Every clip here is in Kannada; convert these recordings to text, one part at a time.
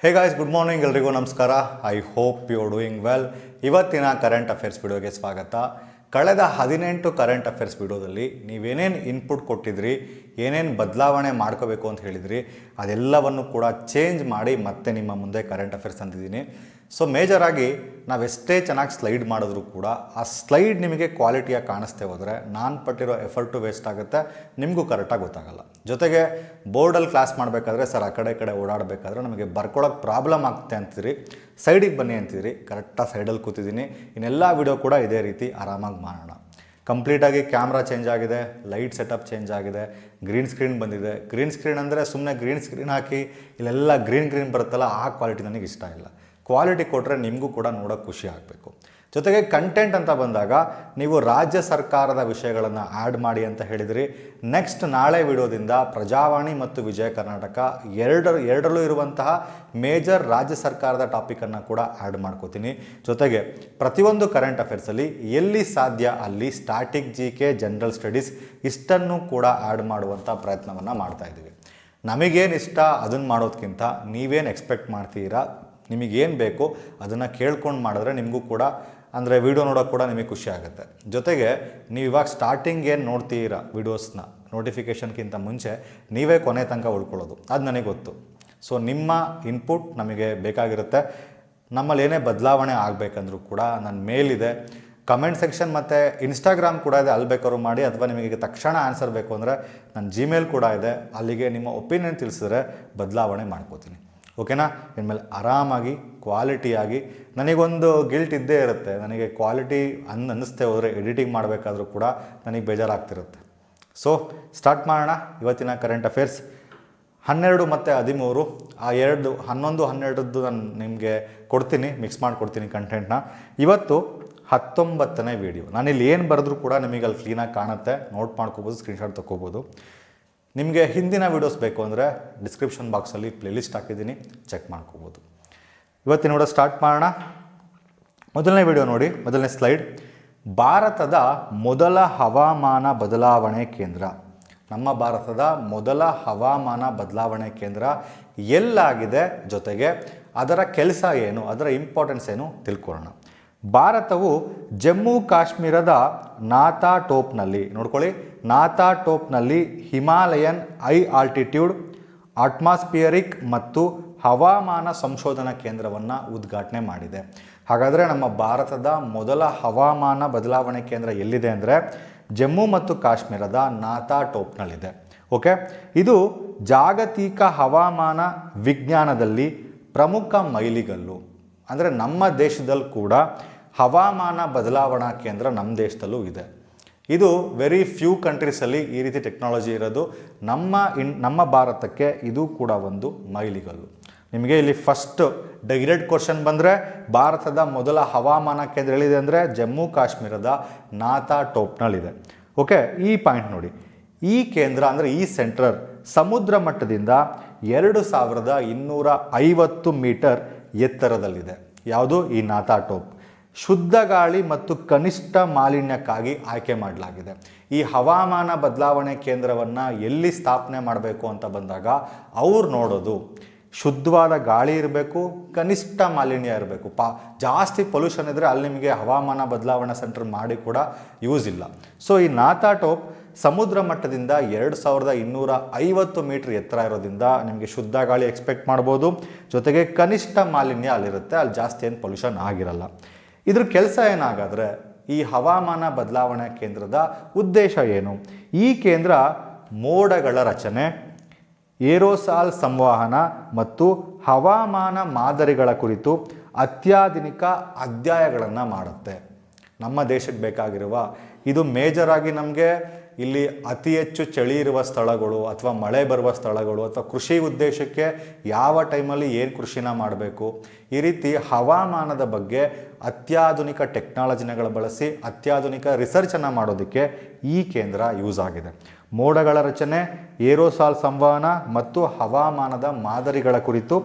ಹೇ ಗಾಯ್ಸ್, ಗುಡ್ ಮಾರ್ನಿಂಗ್, ಎಲ್ರಿಗೂ ನಮಸ್ಕಾರ. I hope you are doing well. ಇವತ್ತಿನ ಕರೆಂಟ್ ಅಫೇರ್ಸ್ ವಿಡಿಯೋಗೆ ಸ್ವಾಗತ. ಕಳೆದ 18 ಕರೆಂಟ್ ಅಫೇರ್ಸ್ ವಿಡಿಯೋದಲ್ಲಿ ನೀವೇನೇನು ಇನ್ಪುಟ್ ಕೊಟ್ಟಿದ್ರಿ, ಏನೇನು ಬದಲಾವಣೆ ಮಾಡ್ಕೋಬೇಕು ಅಂತ ಹೇಳಿದ್ರಿ, ಅದೆಲ್ಲವನ್ನು ಕೂಡ ಚೇಂಜ್ ಮಾಡಿ ಮತ್ತೆ ನಿಮ್ಮ ಮುಂದೆ ಕರೆಂಟ್ ಅಫೇರ್ಸ್ ತಂದಿದ್ದೀನಿ. ಸೊ ಮೇಜರಾಗಿ ನಾವೆಷ್ಟೇ ಚೆನ್ನಾಗಿ ಸ್ಲೈಡ್ ಮಾಡಿದ್ರೂ ಕೂಡ ಆ ಸ್ಲೈಡ್ ನಿಮಗೆ ಕ್ವಾಲಿಟಿಯಾಗಿ ಕಾಣಿಸ್ತೇ ಹೋದರೆ ನಾನು ಪಟ್ಟಿರೋ ಎಫರ್ಟು ವೇಸ್ಟ್ ಆಗುತ್ತೆ, ನಿಮಗೂ ಕರೆಕ್ಟಾಗಿ ಗೊತ್ತಾಗಲ್ಲ. ಜೊತೆಗೆ ಬೋರ್ಡಲ್ಲಿ ಕ್ಲಾಸ್ ಮಾಡಬೇಕಾದ್ರೆ ಸರ್ ಆ ಕಡೆ ಈ ಕಡೆ ಓಡಾಡಬೇಕಾದ್ರೆ ನಮಗೆ ಬರ್ಕೊಳ್ಳೋಕೆ ಪ್ರಾಬ್ಲಮ್ ಆಗ್ತದೆ ಅಂತೀರಿ, ಸೈಡಿಗೆ ಬನ್ನಿ ಅಂತೀರಿ. ಕರೆಕ್ಟಾಗಿ ಸೈಡಲ್ಲಿ ಕೂತಿದ್ದೀನಿ. ಇನ್ನೆಲ್ಲ ವಿಡಿಯೋ ಕೂಡ ಇದೇ ರೀತಿ ಆರಾಮಾಗಿ ಮಾಡೋಣ. ಕಂಪ್ಲೀಟಾಗಿ ಕ್ಯಾಮ್ರಾ ಚೇಂಜ್ ಆಗಿದೆ, ಲೈಟ್ ಸೆಟಪ್ ಚೇಂಜ್ ಆಗಿದೆ, ಗ್ರೀನ್ ಸ್ಕ್ರೀನ್ ಬಂದಿದೆ. ಗ್ರೀನ್ ಸ್ಕ್ರೀನ್ ಅಂದರೆ ಸುಮ್ಮನೆ ಗ್ರೀನ್ ಸ್ಕ್ರೀನ್ ಹಾಕಿ ಇಲ್ಲೆಲ್ಲ ಗ್ರೀನ್ ಬರುತ್ತಲ್ಲ, ಆ ಕ್ವಾಲಿಟಿ ನನಗೆ ಇಷ್ಟ ಇಲ್ಲ. ಕ್ವಾಲಿಟಿ ಕೊಟ್ಟರೆ ನಿಮಗೂ ಕೂಡ ನೋಡೋಕ್ಕೆ ಖುಷಿ ಆಗಬೇಕು. ಜೊತೆಗೆ ಕಂಟೆಂಟ್ ಅಂತ ಬಂದಾಗ ನೀವು ರಾಜ್ಯ ಸರ್ಕಾರದ ವಿಷಯಗಳನ್ನು ಆ್ಯಡ್ ಮಾಡಿ ಅಂತ ಹೇಳಿದ್ರಿ. ನೆಕ್ಸ್ಟ್ ನಾಳೆ ವಿಡಿಯೋದಿಂದ ಪ್ರಜಾವಾಣಿ ಮತ್ತು ವಿಜಯ ಕರ್ನಾಟಕ ಎರಡರಲ್ಲೂ ಇರುವಂತಹ ಮೇಜರ್ ರಾಜ್ಯ ಸರ್ಕಾರದ ಟಾಪಿಕನ್ನು ಕೂಡ ಆ್ಯಡ್ ಮಾಡ್ಕೋತೀನಿ. ಜೊತೆಗೆ ಪ್ರತಿಯೊಂದು ಕರೆಂಟ್ ಅಫೇರ್ಸಲ್ಲಿ ಎಲ್ಲಿ ಸಾಧ್ಯ ಅಲ್ಲಿ ಸ್ಟ್ಯಾಟಿಕ್ GK, ಜನರಲ್ ಸ್ಟಡೀಸ್ ಇಷ್ಟನ್ನು ಕೂಡ ಆ್ಯಡ್ ಮಾಡುವಂಥ ಪ್ರಯತ್ನವನ್ನು ಮಾಡ್ತಾಯಿದ್ದೀವಿ. ನಮಗೇನು ಇಷ್ಟ ಅದನ್ನು ಮಾಡೋದಕ್ಕಿಂತ ನೀವೇನು ಎಕ್ಸ್ಪೆಕ್ಟ್ ಮಾಡ್ತೀರಾ, ನಿಮಗೇನು ಬೇಕು ಅದನ್ನು ಕೇಳ್ಕೊಂಡು ಮಾಡಿದ್ರೆ ನಿಮಗೂ ಕೂಡ ಅಂದರೆ ವಿಡಿಯೋ ನೋಡೋಕೆ ಕೂಡ ನಿಮಗೆ ಖುಷಿ ಆಗುತ್ತೆ. ಜೊತೆಗೆ ನೀವು ಇವಾಗ ಸ್ಟಾರ್ಟಿಂಗ್ ಏನು ನೋಡ್ತೀರಾ ವಿಡಿಯೋಸ್ನ, ನೋಟಿಫಿಕೇಷನ್ಗಿಂತ ಮುಂಚೆ ನೀವೇ ಕೊನೆ ತನಕ ಉಳ್ಕೊಳ್ಳೋದು, ಅದು ನನಗೆ ಗೊತ್ತು. ಸೊ ನಿಮ್ಮ ಇನ್ಪುಟ್ ನಮಗೆ ಬೇಕಾಗಿರುತ್ತೆ. ನಮ್ಮಲ್ಲಿ ಏನೇ ಬದಲಾವಣೆ ಆಗಬೇಕಂದ್ರೂ ಕೂಡ ನನ್ನ ಮೇಲಿದೆ, ಕಮೆಂಟ್ ಸೆಕ್ಷನ್ ಮತ್ತು ಇನ್ಸ್ಟಾಗ್ರಾಮ್ ಕೂಡ ಇದೆ, ಅಲ್ಲಿ ಬೇಕಾದ್ರೂ ಮಾಡಿ. ಅಥವಾ ನಿಮಗೆ ತಕ್ಷಣ ಆನ್ಸರ್ ಬೇಕು ಅಂದರೆ ನನ್ನ Gmail ಕೂಡ ಇದೆ, ಅಲ್ಲಿಗೆ ನಿಮ್ಮ ಒಪಿನಿಯನ್ ತಿಳಿಸಿದ್ರೆ ಬದಲಾವಣೆ ಮಾಡ್ಕೋತೀನಿ. ಓಕೆನಾ? ಇನ್ಮೇಲೆ ಆರಾಮಾಗಿ ಕ್ವಾಲಿಟಿಯಾಗಿ, ನನಗೊಂದು ಗಿಲ್ಟ್ ಇದ್ದೇ ಇರುತ್ತೆ, ನನಗೆ ಕ್ವಾಲಿಟಿ ಅನ್ನಿಸ್ತೇ ಹೋದರೆ ಎಡಿಟಿಂಗ್ ಮಾಡಬೇಕಾದ್ರೂ ಕೂಡ ನನಗೆ ಬೇಜಾರಾಗ್ತಿರುತ್ತೆ. ಸೊ ಸ್ಟಾರ್ಟ್ ಮಾಡೋಣ ಇವತ್ತಿನ ಕರೆಂಟ್ ಅಫೇರ್ಸ್. 12 ಮತ್ತು 13 ಆ 11, 12 ನಾನು ನಿಮಗೆ ಕೊಡ್ತೀನಿ, ಮಿಕ್ಸ್ ಮಾಡಿಕೊಡ್ತೀನಿ ಕಂಟೆಂಟ್ನ. ಇವತ್ತು 19ನೇ ವೀಡಿಯೋ. ನಾನಿಲ್ಲಿ ಏನು ಬರೆದ್ರೂ ಕೂಡ ನಿಮಗೆ ಅಲ್ಲಿ ಕ್ಲೀನಾಗಿ ಕಾಣುತ್ತೆ, ನೋಟ್ ಮಾಡ್ಕೋಬೋದು, ಸ್ಕ್ರೀನ್ಶಾಟ್ ತೊಗೋಬೋದು. ನಿಮಗೆ ಹಿಂದಿನ ವೀಡಿಯೋಸ್ ಬೇಕು ಅಂದರೆ ಡಿಸ್ಕ್ರಿಪ್ಷನ್ ಬಾಕ್ಸಲ್ಲಿ ಪ್ಲೇಲಿಸ್ಟ್ ಹಾಕಿದ್ದೀನಿ, ಚೆಕ್ ಮಾಡ್ಕೋಬೋದು. ಇವತ್ತಿನ ವಿಡಿಯೋ ಸ್ಟಾರ್ಟ್ ಮಾಡೋಣ. ಮೊದಲನೇ ವಿಡಿಯೋ ನೋಡಿ, ಮೊದಲನೇ ಸ್ಲೈಡ್. ಭಾರತದ ಮೊದಲ ಹವಾಮಾನ ಬದಲಾವಣೆ ಕೇಂದ್ರ. ನಮ್ಮ ಭಾರತದ ಮೊದಲ ಹವಾಮಾನ ಬದಲಾವಣೆ ಕೇಂದ್ರ ಎಲ್ಲಾಗಿದೆ, ಜೊತೆಗೆ ಅದರ ಕೆಲಸ ಏನು, ಅದರ ಇಂಪಾರ್ಟೆನ್ಸ್ ಏನು ತಿಳ್ಕೊಳ್ಳೋಣ. ಭಾರತವು ಜಮ್ಮು ಕಾಶ್ಮೀರದ ನಾಥಾ ಟೋಪ್ನಲ್ಲಿ, ನೋಡ್ಕೊಳ್ಳಿ, ನಾಥಾ ಟೋಪ್ನಲ್ಲಿ ಹಿಮಾಲಯನ್ ಹೈ ಆಲ್ಟಿಟ್ಯೂಡ್ ಅಟ್ಮಾಸ್ಫಿಯರಿಕ್ ಮತ್ತು ಹವಾಮಾನ ಸಂಶೋಧನಾ ಕೇಂದ್ರವನ್ನು ಉದ್ಘಾಟನೆ ಮಾಡಿದೆ. ಹಾಗಾದರೆ ನಮ್ಮ ಭಾರತದ ಮೊದಲ ಹವಾಮಾನ ಬದಲಾವಣೆ ಕೇಂದ್ರ ಎಲ್ಲಿದೆ ಅಂದರೆ ಜಮ್ಮು ಮತ್ತು ಕಾಶ್ಮೀರದ ನಾಥಾ ಟೋಪ್ನಲ್ಲಿದೆ. ಓಕೆ, ಇದು ಜಾಗತಿಕ ಹವಾಮಾನ ವಿಜ್ಞಾನದಲ್ಲಿ ಪ್ರಮುಖ ಮೈಲಿಗಲ್ಲು. ಅಂದರೆ ನಮ್ಮ ದೇಶದಲ್ಲಿ ಕೂಡ ಹವಾಮಾನ ಬದಲಾವಣಾ ಕೇಂದ್ರ ನಮ್ಮ ದೇಶದಲ್ಲೂ ಇದೆ. ಇದು ವೆರಿ ಫ್ಯೂ ಕಂಟ್ರೀಸಲ್ಲಿ ಈ ರೀತಿ ಟೆಕ್ನಾಲಜಿ ಇರೋದು. ನಮ್ಮ ಭಾರತಕ್ಕೆ ಇದು ಕೂಡ ಒಂದು ಮೈಲಿಗಲ್ಲು. ನಿಮಗೆ ಇಲ್ಲಿ ಫಸ್ಟ್ ಡೈರೆಕ್ಟ್ ಕ್ವಶನ್ ಬಂದರೆ ಭಾರತದ ಮೊದಲ ಹವಾಮಾನ ಕೇಂದ್ರ ಎಲ್ಲಿದೆ ಅಂದರೆ ಜಮ್ಮು ಕಾಶ್ಮೀರದ ನಾಥಾ ಟೋಪ್ನಲ್ಲಿದೆ. ಓಕೆ, ಈ ಪಾಯಿಂಟ್ ನೋಡಿ. ಈ ಕೇಂದ್ರ ಅಂದರೆ ಈ ಸೆಂಟರ್ ಸಮುದ್ರ ಮಟ್ಟದಿಂದ 2250 ಮೀಟರ್ ಎತ್ತರದಲ್ಲಿದೆ. ಯಾವುದು? ಈ ನಾಥಾ ಟೋಪ್. ಶುದ್ಧ ಗಾಳಿ ಮತ್ತು ಕನಿಷ್ಠ ಮಾಲಿನ್ಯಕ್ಕಾಗಿ ಆಯ್ಕೆ ಮಾಡಲಾಗಿದೆ. ಈ ಹವಾಮಾನ ಬದಲಾವಣೆ ಕೇಂದ್ರವನ್ನು ಎಲ್ಲಿ ಸ್ಥಾಪನೆ ಮಾಡಬೇಕು ಅಂತ ಬಂದಾಗ ಅವ್ರು ನೋಡೋದು ಶುದ್ಧವಾದ ಗಾಳಿ ಇರಬೇಕು, ಕನಿಷ್ಠ ಮಾಲಿನ್ಯ ಇರಬೇಕು. ಜಾಸ್ತಿ ಪೊಲ್ಯೂಷನ್ ಇದ್ದರೆ ಅಲ್ಲಿ ನಿಮಗೆ ಹವಾಮಾನ ಬದಲಾವಣಾ ಸೆಂಟರ್ ಮಾಡಿ ಕೂಡ ಯೂಸ್ ಇಲ್ಲ. ಸೊ ಈ ನಾಥಾ ಟೋಪ್ ಸಮುದ್ರ ಮಟ್ಟದಿಂದ 2250 ಮೀಟರ್ ಎತ್ತರ ಇರೋದ್ರಿಂದ ನಿಮಗೆ ಶುದ್ಧ ಗಾಳಿ ಎಕ್ಸ್ಪೆಕ್ಟ್ ಮಾಡ್ಬೋದು. ಜೊತೆಗೆ ಕನಿಷ್ಠ ಮಾಲಿನ್ಯ ಅಲ್ಲಿರುತ್ತೆ, ಅಲ್ಲಿ ಜಾಸ್ತಿ ಏನು ಪೊಲ್ಯೂಷನ್ ಆಗಿರಲ್ಲ. ಇದ್ರ ಕೆಲಸ ಏನಾಗಾದರೆ, ಈ ಹವಾಮಾನ ಬದಲಾವಣಾ ಕೇಂದ್ರದ ಉದ್ದೇಶ ಏನು? ಈ ಕೇಂದ್ರ ಮೋಡಗಳ ರಚನೆ, ಏರೋಸಾಲ್ ಸಂವಹನ ಮತ್ತು ಹವಾಮಾನ ಮಾದರಿಗಳ ಕುರಿತು ಅತ್ಯಾಧುನಿಕ ಅಧ್ಯಯನಗಳನ್ನು ಮಾಡುತ್ತೆ. ನಮ್ಮ ದೇಶಕ್ಕೆ ಬೇಕಾಗಿರುವ ಇದು ಮೇಜರಾಗಿ ನಮಗೆ ಇಲ್ಲಿ ಅತಿ ಹೆಚ್ಚು ಚಳಿ ಇರುವ ಸ್ಥಳಗಳು ಅಥವಾ ಮಳೆ ಬರುವ ಸ್ಥಳಗಳು ಅಥವಾ ಕೃಷಿ ಉದ್ದೇಶಕ್ಕೆ ಯಾವ ಟೈಮಲ್ಲಿ ಏನು ಕೃಷಿನ ಮಾಡಬೇಕು, ಈ ರೀತಿ ಹವಾಮಾನದ ಬಗ್ಗೆ ಅತ್ಯಾಧುನಿಕ ಟೆಕ್ನಾಲಜಿಗಳ ಬಳಸಿ ಅತ್ಯಾಧುನಿಕ ರಿಸರ್ಚನ್ನು ಮಾಡೋದಕ್ಕೆ ಈ ಕೇಂದ್ರ ಯೂಸ್ ಆಗಿದೆ. ಮೋಡಗಳ ರಚನೆ, ಏರೋಸಾಲ್ ಸಂವಹನ ಮತ್ತು ಹವಾಮಾನದ ಮಾದರಿಗಳ ಕುರಿತು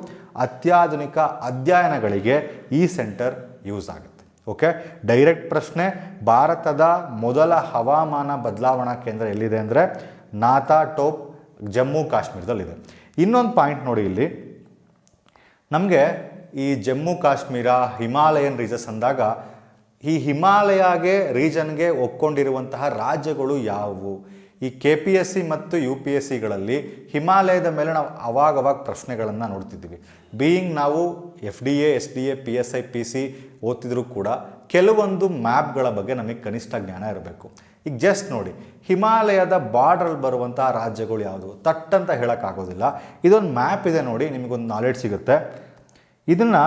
ಅತ್ಯಾಧುನಿಕ ಅಧ್ಯಯನಗಳಿಗೆ ಈ ಸೆಂಟರ್ ಯೂಸ್ ಆಗುತ್ತೆ. ಓಕೆ, ಡೈರೆಕ್ಟ್ ಪ್ರಶ್ನೆ. ಭಾರತದ ಮೊದಲ ಹವಾಮಾನ ಬದಲಾವಣಾ ಕೇಂದ್ರ ಎಲ್ಲಿದೆ ಅಂದರೆ ನಾಥಾ ಟೋಪ್ ಜಮ್ಮು ಕಾಶ್ಮೀರದಲ್ಲಿದೆ. ಇನ್ನೊಂದು ಪಾಯಿಂಟ್ ನೋಡಿ, ಇಲ್ಲಿ ನಮಗೆ ಈ ಜಮ್ಮು ಕಾಶ್ಮೀರ ಹಿಮಾಲಯನ್ ರೀಜನ್ಸ್ ಅಂದಾಗ ಈ ಹಿಮಾಲಯಗೆ ರೀಜನ್ಗೆ ಒಕ್ಕೊಂಡಿರುವಂತಹ ರಾಜ್ಯಗಳು ಯಾವುವು? ಈ KPSC ಮತ್ತು UPSCಗಳಲ್ಲಿ ಹಿಮಾಲಯದ ಮೇಲೆ ನಾವು ಅವಾಗವಾಗ ಪ್ರಶ್ನೆಗಳನ್ನು ನೋಡ್ತಿದ್ದೀವಿ. ಬೀಯಿಂಗ್ ನಾವು FDA, SDA, PSI, PC ಓದ್ತಿದ್ರು ಕೂಡ ಕೆಲವೊಂದು ಮ್ಯಾಪ್ಗಳ ಬಗ್ಗೆ ನಮಗೆ ಕನಿಷ್ಠ ಜ್ಞಾನ ಇರಬೇಕು. ಈಗ ಜಸ್ಟ್ ನೋಡಿ, ಹಿಮಾಲಯದ ಬಾರ್ಡ್ರಲ್ಲಿ ಬರುವಂತಹ ರಾಜ್ಯಗಳು ಯಾವುದು ತಟ್ಟಂತ ಹೇಳೋಕ್ಕಾಗೋದಿಲ್ಲ. ಇದೊಂದು ಮ್ಯಾಪ್ ಇದೆ ನೋಡಿ, ನಿಮಗೊಂದು ನಾಲೆಡ್ಜ್ ಸಿಗುತ್ತೆ. ಇದನ್ನು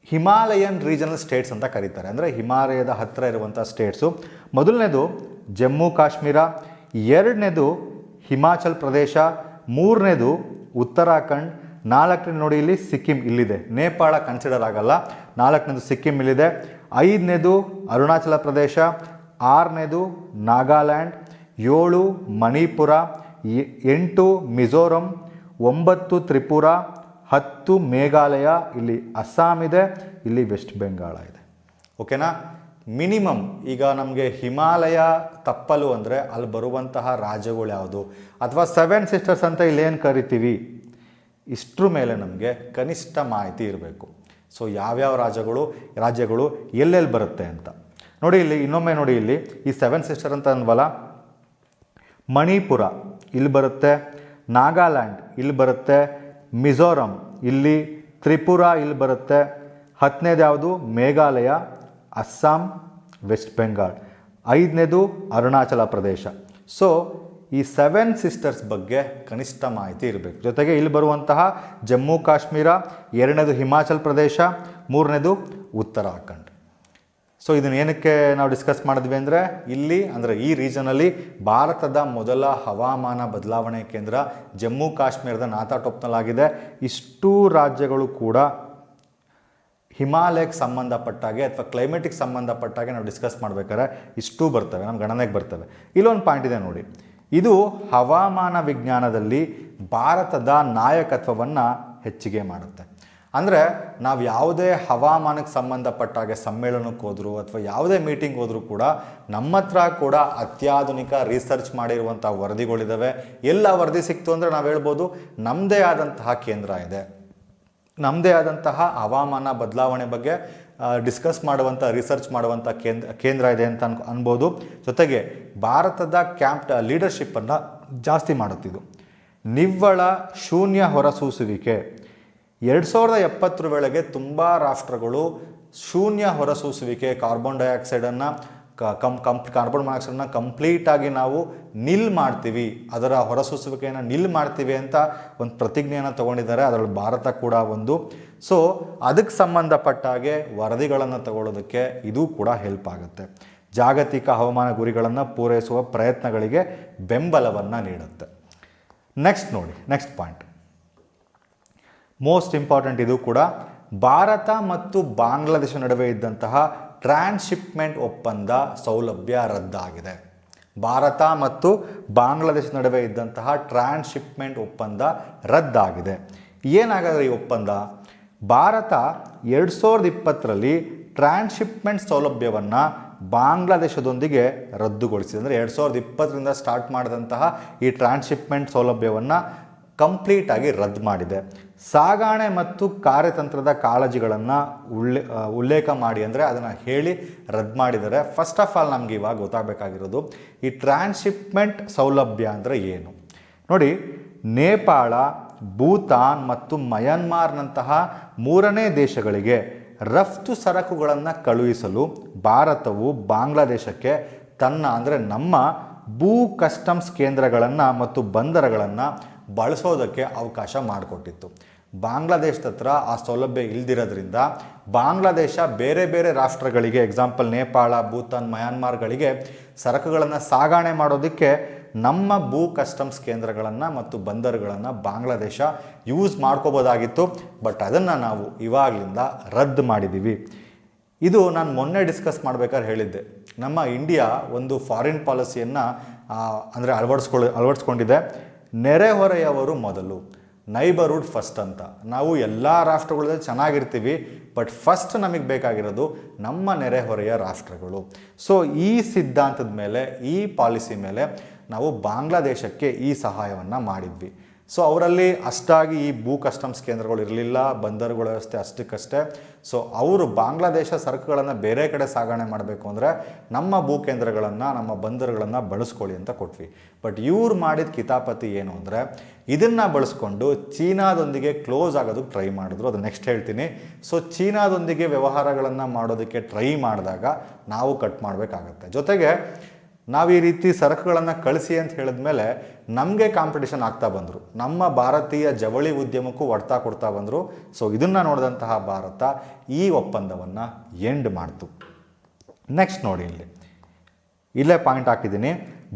ಹಿಮಾಲಯನ್ ರೀಜನಲ್ ಸ್ಟೇಟ್ಸ್ ಅಂತ ಕರೀತಾರೆ. ಅಂದರೆ ಹಿಮಾಲಯದ ಹತ್ತಿರ ಇರುವಂಥ ಸ್ಟೇಟ್ಸು. ಮೊದಲನೇದು ಜಮ್ಮು ಕಾಶ್ಮೀರ, ಎರಡನೇದು ಹಿಮಾಚಲ್ ಪ್ರದೇಶ, ಮೂರನೇದು ಉತ್ತರಾಖಂಡ್, ನಾಲ್ಕನೇದು ನೋಡಿ ಇಲ್ಲಿ ಸಿಕ್ಕಿಂ ಇಲ್ಲಿದೆ. ನೇಪಾಳ ಕನ್ಸಿಡರ್ ಆಗಲ್ಲ. ನಾಲ್ಕನೇದು ಸಿಕ್ಕಿಂ ಇಲ್ಲಿದೆ. ಐದನೇದು ಅರುಣಾಚಲ ಪ್ರದೇಶ, ಆರನೇದು ನಾಗಾಲ್ಯಾಂಡ್, 7 ಮಣಿಪುರ, 8 ಮಿಜೋರಂ, 9 ತ್ರಿಪುರ, 10 ಮೇಘಾಲಯ, ಇಲ್ಲಿ ಅಸ್ಸಾಂ ಇದೆ, ಇಲ್ಲಿ ವೆಸ್ಟ್ ಬೆಂಗಾಳ ಇದೆ. ಓಕೆನಾ? ಮಿನಿಮಮ್ ಈಗ ನಮಗೆ ಹಿಮಾಲಯ ತಪ್ಪಲು ಅಂದರೆ ಅಲ್ಲಿ ಬರುವಂತಹ ರಾಜ್ಯಗಳು ಯಾವುದು, ಅಥವಾ 7 ಸಿಸ್ಟರ್ಸ್ ಅಂತ ಇಲ್ಲೇನು ಕರಿತೀವಿ, ಇಷ್ಟರ ಮೇಲೆ ನಮಗೆ ಕನಿಷ್ಠ ಮಾಹಿತಿ ಇರಬೇಕು. ಸೊ ಯಾವ್ಯಾವ ರಾಜ್ಯಗಳು ಎಲ್ಲೆಲ್ಲಿ ಬರುತ್ತೆ ಅಂತ ನೋಡಿ. ಇಲ್ಲಿ ಇನ್ನೊಮ್ಮೆ ನೋಡಿ, ಇಲ್ಲಿ ಈ 7 ಸಿಸ್ಟರ್ ಅಂತ ಅಂದ್ವಲ್ಲ, ಮಣಿಪುರ ಇಲ್ಲಿ ಬರುತ್ತೆ, ನಾಗಾಲ್ಯಾಂಡ್ ಇಲ್ಲಿ ಬರುತ್ತೆ, ಮಿಜೋರಂ ಇಲ್ಲಿ, ತ್ರಿಪುರ ಇಲ್ಲಿ ಬರುತ್ತೆ, 10ನೇದು ಯಾವುದು ಮೇಘಾಲಯ, ಅಸ್ಸಾಂ, ವೆಸ್ಟ್ ಬೆಂಗಾಲ್, 5ನೇದು ಅರುಣಾಚಲ ಪ್ರದೇಶ. ಸೊ ಈ 7 ಸಿಸ್ಟರ್ಸ್ ಬಗ್ಗೆ ಕನಿಷ್ಠ ಮಾಹಿತಿ ಇರಬೇಕು. ಜೊತೆಗೆ ಇಲ್ಲಿ ಬರುವಂತಹ ಜಮ್ಮು ಕಾಶ್ಮೀರ, 2ನೇದು ಹಿಮಾಚಲ್ ಪ್ರದೇಶ, 3ನೇದು ಉತ್ತರಾಖಂಡ್. ಸೊ ಇದನ್ನು ಏನಕ್ಕೆ ನಾವು ಡಿಸ್ಕಸ್ ಮಾಡಿದ್ವಿ ಅಂದರೆ, ಇಲ್ಲಿ ಅಂದರೆ ಈ ರೀಜನಲ್ಲಿ ಭಾರತದ ಮೊದಲ ಹವಾಮಾನ ಬದಲಾವಣೆ ಕೇಂದ್ರ ಜಮ್ಮು ಕಾಶ್ಮೀರದ ನಾಥಾಟೋಪ್ನಲ್ಲಾಗಿದೆ. ಇಷ್ಟೂ ರಾಜ್ಯಗಳು ಕೂಡ ಹಿಮಾಲಯಕ್ಕೆ ಸಂಬಂಧಪಟ್ಟಾಗೆ ಅಥವಾ ಕ್ಲೈಮೇಟಿಗೆ ಸಂಬಂಧಪಟ್ಟಾಗೆ ನಾವು ಡಿಸ್ಕಸ್ ಮಾಡಬೇಕಾದ್ರೆ ಇಷ್ಟೂ ಬರ್ತವೆ, ನಮ್ಮ ಗಣನೆಗೆ ಬರ್ತವೆ. ಇಲ್ಲೊಂದು ಪಾಯಿಂಟ್ ಇದೆ ನೋಡಿ, ಇದು ಹವಾಮಾನ ವಿಜ್ಞಾನದಲ್ಲಿ ಭಾರತದ ನಾಯಕತ್ವವನ್ನು ಹೆಚ್ಚಿಗೆ ಮಾಡುತ್ತೆ. ಅಂದರೆ ನಾವು ಯಾವುದೇ ಹವಾಮಾನಕ್ಕೆ ಸಂಬಂಧಪಟ್ಟಾಗೆ ಸಮ್ಮೇಳನಕ್ಕೆ ಹೋದರೂ ಅಥವಾ ಯಾವುದೇ ಮೀಟಿಂಗ್ ಹೋದರೂ ಕೂಡ ನಮ್ಮ ಹತ್ರ ಕೂಡ ಅತ್ಯಾಧುನಿಕ ರಿಸರ್ಚ್ ಮಾಡಿರುವಂಥ ವರದಿಗಳಿದ್ದಾವೆ. ಎಲ್ಲ ವರದಿ ಸಿಕ್ತು ಅಂದರೆ ನಾವು ಹೇಳ್ಬೋದು ನಮ್ಮದೇ ಆದಂತಹ ಕೇಂದ್ರ ಇದೆ, ನಮ್ಮದೇ ಆದಂತಹ ಹವಾಮಾನ ಬದಲಾವಣೆ ಬಗ್ಗೆ ಡಿಸ್ಕಸ್ ಮಾಡುವಂಥ ರಿಸರ್ಚ್ ಮಾಡುವಂಥ ಕೇಂದ್ರ ಇದೆ ಅಂತ ಅನ್ಬೋದು. ಜೊತೆಗೆ ಭಾರತದ ಲೀಡರ್ಶಿಪ್ಪನ್ನು ಜಾಸ್ತಿ ಮಾಡುತ್ತಿದ್ದು. ನಿವ್ವಳ ಶೂನ್ಯ ಹೊರಸೂಸುವಿಕೆ 2070 ವೇಳೆಗೆ ತುಂಬ ರಾಷ್ಟ್ರಗಳು ಶೂನ್ಯ ಹೊರಸೂಸುವಿಕೆ ಕಾರ್ಬನ್ ಡೈಆಕ್ಸೈಡನ್ನು ಕಾರ್ಬನ್ ಮೊನಾಕ್ಸೈಡನ್ನ ಕಂಪ್ಲೀಟಾಗಿ ನಾವು ನಿಲ್ ಮಾಡ್ತೀವಿ, ಅದರ ಹೊರಸೂಸುವಿಕೆಯನ್ನು ನಿಲ್ ಮಾಡ್ತೀವಿ ಅಂತ ಒಂದು ಪ್ರತಿಜ್ಞೆಯನ್ನು ತಗೊಂಡಿದ್ದಾರೆ. ಅದರಲ್ಲಿ ಭಾರತ ಕೂಡ ಒಂದು. ಸೊ ಅದಕ್ಕೆ ಸಂಬಂಧಪಟ್ಟಾಗೆ ವರದಿಗಳನ್ನು ತಗೊಳ್ಳೋದಕ್ಕೆ ಇದು ಕೂಡ ಹೆಲ್ಪ್ ಆಗುತ್ತೆ. ಜಾಗತಿಕ ಹವಾಮಾನ ಗುರಿಗಳನ್ನು ಪೂರೈಸುವ ಪ್ರಯತ್ನಗಳಿಗೆ ಬೆಂಬಲವನ್ನು ನೀಡುತ್ತೆ. ನೆಕ್ಸ್ಟ್ ನೋಡಿ, ನೆಕ್ಸ್ಟ್ ಪಾಯಿಂಟ್ ಮೋಸ್ಟ್ ಇಂಪಾರ್ಟೆಂಟ್. ಇದು ಕೂಡ ಭಾರತ ಮತ್ತು ಬಾಂಗ್ಲಾದೇಶ ನಡುವೆ ಇದ್ದಂತಹ ಟ್ರಾನ್ಸ್ಶಿಪ್ಮೆಂಟ್ ಒಪ್ಪಂದ ಸೌಲಭ್ಯ ರದ್ದಾಗಿದೆ. ಭಾರತ ಮತ್ತು ಬಾಂಗ್ಲಾದೇಶ ನಡುವೆ ಇದ್ದಂತಹ ಟ್ರಾನ್ಸ್ಶಿಪ್ಮೆಂಟ್ ಒಪ್ಪಂದ ರದ್ದಾಗಿದೆ. ಏನಾಗಾದ್ರೆ ಈ ಒಪ್ಪಂದ, ಭಾರತ 2020ರಲ್ಲಿ ಟ್ರಾನ್ಸ್ಶಿಪ್ಮೆಂಟ್ ಸೌಲಭ್ಯವನ್ನು ಬಾಂಗ್ಲಾದೇಶದೊಂದಿಗೆ ರದ್ದುಗೊಳಿಸಿದೆ. ಅಂದರೆ 2020ರಿಂದ ಸ್ಟಾರ್ಟ್ ಮಾಡಿದಂತಹ ಈ ಟ್ರಾನ್ಸ್ಶಿಪ್ಮೆಂಟ್ ಸೌಲಭ್ಯವನ್ನು ಕಂಪ್ಲೀಟಾಗಿ ರದ್ದು ಮಾಡಿದೆ. ಸಾಗಣೆ ಮತ್ತು ಕಾರ್ಯತಂತ್ರದ ಕಾಳಜಿಗಳನ್ನು ಉಲ್ಲೇಖ ಮಾಡಿ, ಅಂದರೆ ಅದನ್ನು ಹೇಳಿ ರದ್ದು ಮಾಡಿದರೆ. ಫಸ್ಟ್ ಆಫ್ ಆಲ್ ನಮಗೆ ಇವಾಗ ಗೊತ್ತಾಗಬೇಕಾಗಿರೋದು ಈ ಟ್ರಾನ್ಸ್ಶಿಪ್ಮೆಂಟ್ ಸೌಲಭ್ಯ ಅಂದರೆ ಏನು ನೋಡಿ. ನೇಪಾಳ, ಭೂತಾನ್ ಮತ್ತು ಮಯನ್ಮಾರ್ನಂತಹ 3ನೇ ದೇಶಗಳಿಗೆ ರಫ್ತು ಸರಕುಗಳನ್ನು ಕಳುಹಿಸಲು ಭಾರತವು ಬಾಂಗ್ಲಾದೇಶಕ್ಕೆ ತನ್ನ ಅಂದರೆ ನಮ್ಮ ಭೂ ಕಸ್ಟಮ್ಸ್ ಕೇಂದ್ರಗಳನ್ನು ಮತ್ತು ಬಂದರುಗಳನ್ನು ಬಳಸೋದಕ್ಕೆ ಅವಕಾಶ ಮಾಡಿಕೊಟ್ಟಿತ್ತು. ಬಾಂಗ್ಲಾದೇಶದ ಹತ್ರ ಆ ಸೌಲಭ್ಯ ಇಲ್ದಿರೋದ್ರಿಂದ ಬಾಂಗ್ಲಾದೇಶ ಬೇರೆ ಬೇರೆ ರಾಷ್ಟ್ರಗಳಿಗೆ, ಎಕ್ಸಾಂಪಲ್ ನೇಪಾಳ, ಭೂತಾನ್, ಮಯನ್ಮಾರ್ಗಳಿಗೆ ಸರಕುಗಳನ್ನು ಸಾಗಣೆ ಮಾಡೋದಕ್ಕೆ ನಮ್ಮ ಭೂ ಕಸ್ಟಮ್ಸ್ ಕೇಂದ್ರಗಳನ್ನು ಮತ್ತು ಬಂದರುಗಳನ್ನು ಬಾಂಗ್ಲಾದೇಶ ಯೂಸ್ ಮಾಡ್ಕೋಬೋದಾಗಿತ್ತು. ಬಟ್ ಅದನ್ನು ನಾವು ಇವಾಗಲಿಂದ ರದ್ದು ಮಾಡಿದ್ದೀವಿ. ಇದು ನಾನು ಮೊನ್ನೆ ಡಿಸ್ಕಸ್ ಮಾಡ್ಬೇಕಾದ್ರೆ ಹೇಳಿದ್ದೆ, ನಮ್ಮ ಇಂಡಿಯಾ ಒಂದು ಫಾರಿನ್ ಪಾಲಿಸಿಯನ್ನು ಅಂದರೆ ಅಳವಡಿಸ್ಕೊಂಡಿದೆ. ನೆರೆಹೊರೆಯವರು ಮೊದಲು, ನೈಬರ್ಹುಡ್ ಫಸ್ಟ್ ಅಂತ. ನಾವು ಎಲ್ಲ ರಾಷ್ಟ್ರಗಳಲ್ಲಿ ಚೆನ್ನಾಗಿರ್ತೀವಿ, ಬಟ್ ಫಸ್ಟ್ ನಮಗೆ ಬೇಕಾಗಿರೋದು ನಮ್ಮ ನೆರೆಹೊರೆಯ ರಾಷ್ಟ್ರಗಳು. ಸೊ ಈ ಸಿದ್ಧಾಂತದ ಮೇಲೆ, ಈ ಪಾಲಿಸಿ ಮೇಲೆ ನಾವು ಬಾಂಗ್ಲಾದೇಶಕ್ಕೆ ಈ ಸಹಾಯವನ್ನು ಮಾಡಿದ್ವಿ. ಸೊ ಅವರಲ್ಲಿ ಅಷ್ಟಾಗಿ ಈ ಭೂ ಕಸ್ಟಮ್ಸ್ ಕೇಂದ್ರಗಳು ಇರಲಿಲ್ಲ, ಬಂದರುಗಳ ವ್ಯವಸ್ಥೆ ಅಷ್ಟಕ್ಕಷ್ಟೇ. ಸೊ ಅವರು ಬಾಂಗ್ಲಾದೇಶ ಸರಕುಗಳನ್ನು ಬೇರೆ ಕಡೆ ಸಾಗಣೆ ಮಾಡಬೇಕು ಅಂದರೆ ನಮ್ಮ ಭೂ ಕೇಂದ್ರಗಳನ್ನು, ನಮ್ಮ ಬಂದರುಗಳನ್ನು ಬಳಸ್ಕೊಳ್ಳಿ ಅಂತ ಕೊಟ್ವಿ. ಬಟ್ ಇವ್ರು ಮಾಡಿದ ಕಿತಾಪತಿ ಏನು ಅಂದರೆ ಇದನ್ನು ಬಳಸ್ಕೊಂಡು ಚೀನಾದೊಂದಿಗೆ ಕ್ಲೋಸ್ ಆಗೋದಕ್ಕೆ ಟ್ರೈ ಮಾಡಿದ್ರು. ಅದು ನೆಕ್ಸ್ಟ್ ಹೇಳ್ತೀನಿ. ಸೊ ಚೀನಾದೊಂದಿಗೆ ವ್ಯವಹಾರಗಳನ್ನು ಮಾಡೋದಕ್ಕೆ ಟ್ರೈ ಮಾಡಿದಾಗ ನಾವು ಕಟ್ ಮಾಡಬೇಕಾಗತ್ತೆ. ಜೊತೆಗೆ ನಾವು ಈ ರೀತಿ ಸರಕುಗಳನ್ನು ಕಳಿಸಿ ಅಂತ ಹೇಳಿದ್ಮೇಲೆ ನಮಗೆ ಕಾಂಪಿಟೇಷನ್ ಆಗ್ತಾ ಬಂದರು, ನಮ್ಮ ಭಾರತೀಯ ಜವಳಿ ಉದ್ಯಮಕ್ಕೂ ಹೊಡ್ತಾ ಕೊಡ್ತಾ ಬಂದರು. ಸೊ ಇದನ್ನು ನೋಡಿದಂತಹ ಭಾರತ ಈ ಒಪ್ಪಂದವನ್ನು ಎಂಡ್ ಮಾಡ್ತು. ನೆಕ್ಸ್ಟ್ ನೋಡಿ, ಇಲ್ಲೇ ಪಾಯಿಂಟ್ ಹಾಕಿದ್ದೀನಿ.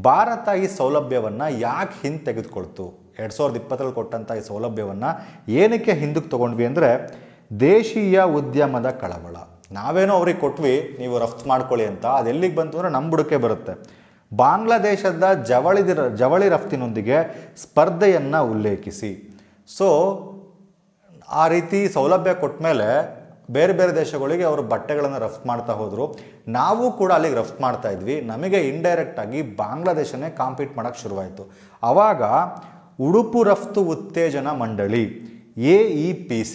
ಭಾರತ ಈ ಸೌಲಭ್ಯವನ್ನು ಯಾಕೆ ಹಿಂದೆ ತೆಗೆದುಕೊಳ್ತು? 2020 ಕೊಟ್ಟಂಥ ಈ ಸೌಲಭ್ಯವನ್ನು ಏನಕ್ಕೆ ಹಿಂದಕ್ಕೆ ತೊಗೊಂಡ್ವಿ ಅಂದರೆ ದೇಶೀಯ ಉದ್ಯಮದ ಕಳವಳ. ನಾವೇನೋ ಅವ್ರಿಗೆ ಕೊಟ್ವಿ, ನೀವು ರಫ್ತು ಮಾಡ್ಕೊಳ್ಳಿ ಅಂತ. ಅದು ಎಲ್ಲಿಗೆ ಬಂತು ಅಂದರೆ ನಮ್ಮ ಬುಡಕ್ಕೆ ಬರುತ್ತೆ. ಬಾಂಗ್ಲಾದೇಶದ ಜವಳಿ ರಫ್ತಿನೊಂದಿಗೆ ಸ್ಪರ್ಧೆಯನ್ನು ಉಲ್ಲೇಖಿಸಿ. ಸೊ ಆ ರೀತಿ ಸೌಲಭ್ಯ ಕೊಟ್ಟ ಮೇಲೆ ಬೇರೆ ಬೇರೆ ದೇಶಗಳಿಗೆ ಅವರು ಬಟ್ಟೆಗಳನ್ನು ರಫ್ತು ಮಾಡ್ತಾ ಹೋದರು. ನಾವು ಕೂಡ ಅಲ್ಲಿಗೆ ರಫ್ತು ಮಾಡ್ತಾ ಇದ್ವಿ. ನಮಗೆ ಇಂಡೈರೆಕ್ಟಾಗಿ ಬಾಂಗ್ಲಾದೇಶನೇ ಕಾಂಪೀಟ್ ಮಾಡೋಕ್ಕೆ ಶುರುವಾಯಿತು. ಆವಾಗ ಉಡುಪು ರಫ್ತು ಉತ್ತೇಜನ ಮಂಡಳಿ AEPC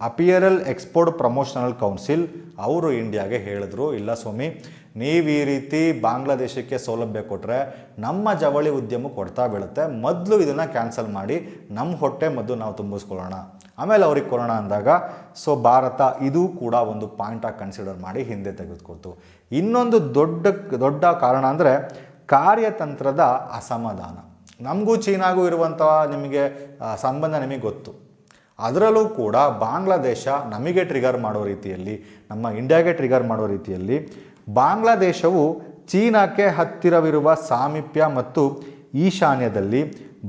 ಅಪಿಯರಲ್ ಎಕ್ಸ್ಪೋರ್ಟ್ ಪ್ರಮೋಷನಲ್ ಕೌನ್ಸಿಲ್ ಅವರು ಇಂಡಿಯಾಗೆ ಹೇಳಿದ್ರು, ಇಲ್ಲ ಸ್ವಾಮಿ, ನೀವು ಈ ರೀತಿ ಬಾಂಗ್ಲಾದೇಶಕ್ಕೆ ಸೌಲಭ್ಯ ಕೊಟ್ಟರೆ ನಮ್ಮ ಜವಳಿ ಉದ್ಯಮಕ್ಕೆ ಹೊಡ್ತಾ ಬೀಳುತ್ತೆ. ಮೊದಲು ಇದನ್ನು ಕ್ಯಾನ್ಸಲ್ ಮಾಡಿ ನಮ್ಮ ಹೊಟ್ಟೆ ಮೊದಲು ನಾವು ತುಂಬಿಸ್ಕೊಳ್ಳೋಣ, ಆಮೇಲೆ ಅವ್ರಿಗೆ ಕೊರೋಣ ಅಂದಾಗ ಸೊ ಭಾರತ ಇದು ಕೂಡ ಒಂದು ಪಾಯಿಂಟಾಗಿ ಕನ್ಸಿಡರ್ ಮಾಡಿ ಹಿಂದೆ ತೆಗೆದುಕೊಳ್ತು. ಇನ್ನೊಂದು ದೊಡ್ಡ ಕಾರಣ ಅಂದರೆ ಕಾರ್ಯತಂತ್ರದ ಅಸಮಾಧಾನ. ನಮಗೂ ಚೀನಾಗೂ ಇರುವಂಥ ನಿಮಗೆ ಸಂಬಂಧ ನಿಮಗೆ ಗೊತ್ತು. ಅದರಲ್ಲೂ ಕೂಡ ಬಾಂಗ್ಲಾದೇಶ ನಮಗೆ ಟ್ರಿಗರ್ ಮಾಡೋ ರೀತಿಯಲ್ಲಿ, ನಮ್ಮ ಇಂಡಿಯಾಗೆ ಟ್ರಿಗರ್ ಮಾಡೋ ರೀತಿಯಲ್ಲಿ ಬಾಂಗ್ಲಾದೇಶವು ಚೀನಾಕ್ಕೆ ಹತ್ತಿರವಿರುವ ಸಾಮೀಪ್ಯ ಮತ್ತು ಈಶಾನ್ಯದಲ್ಲಿ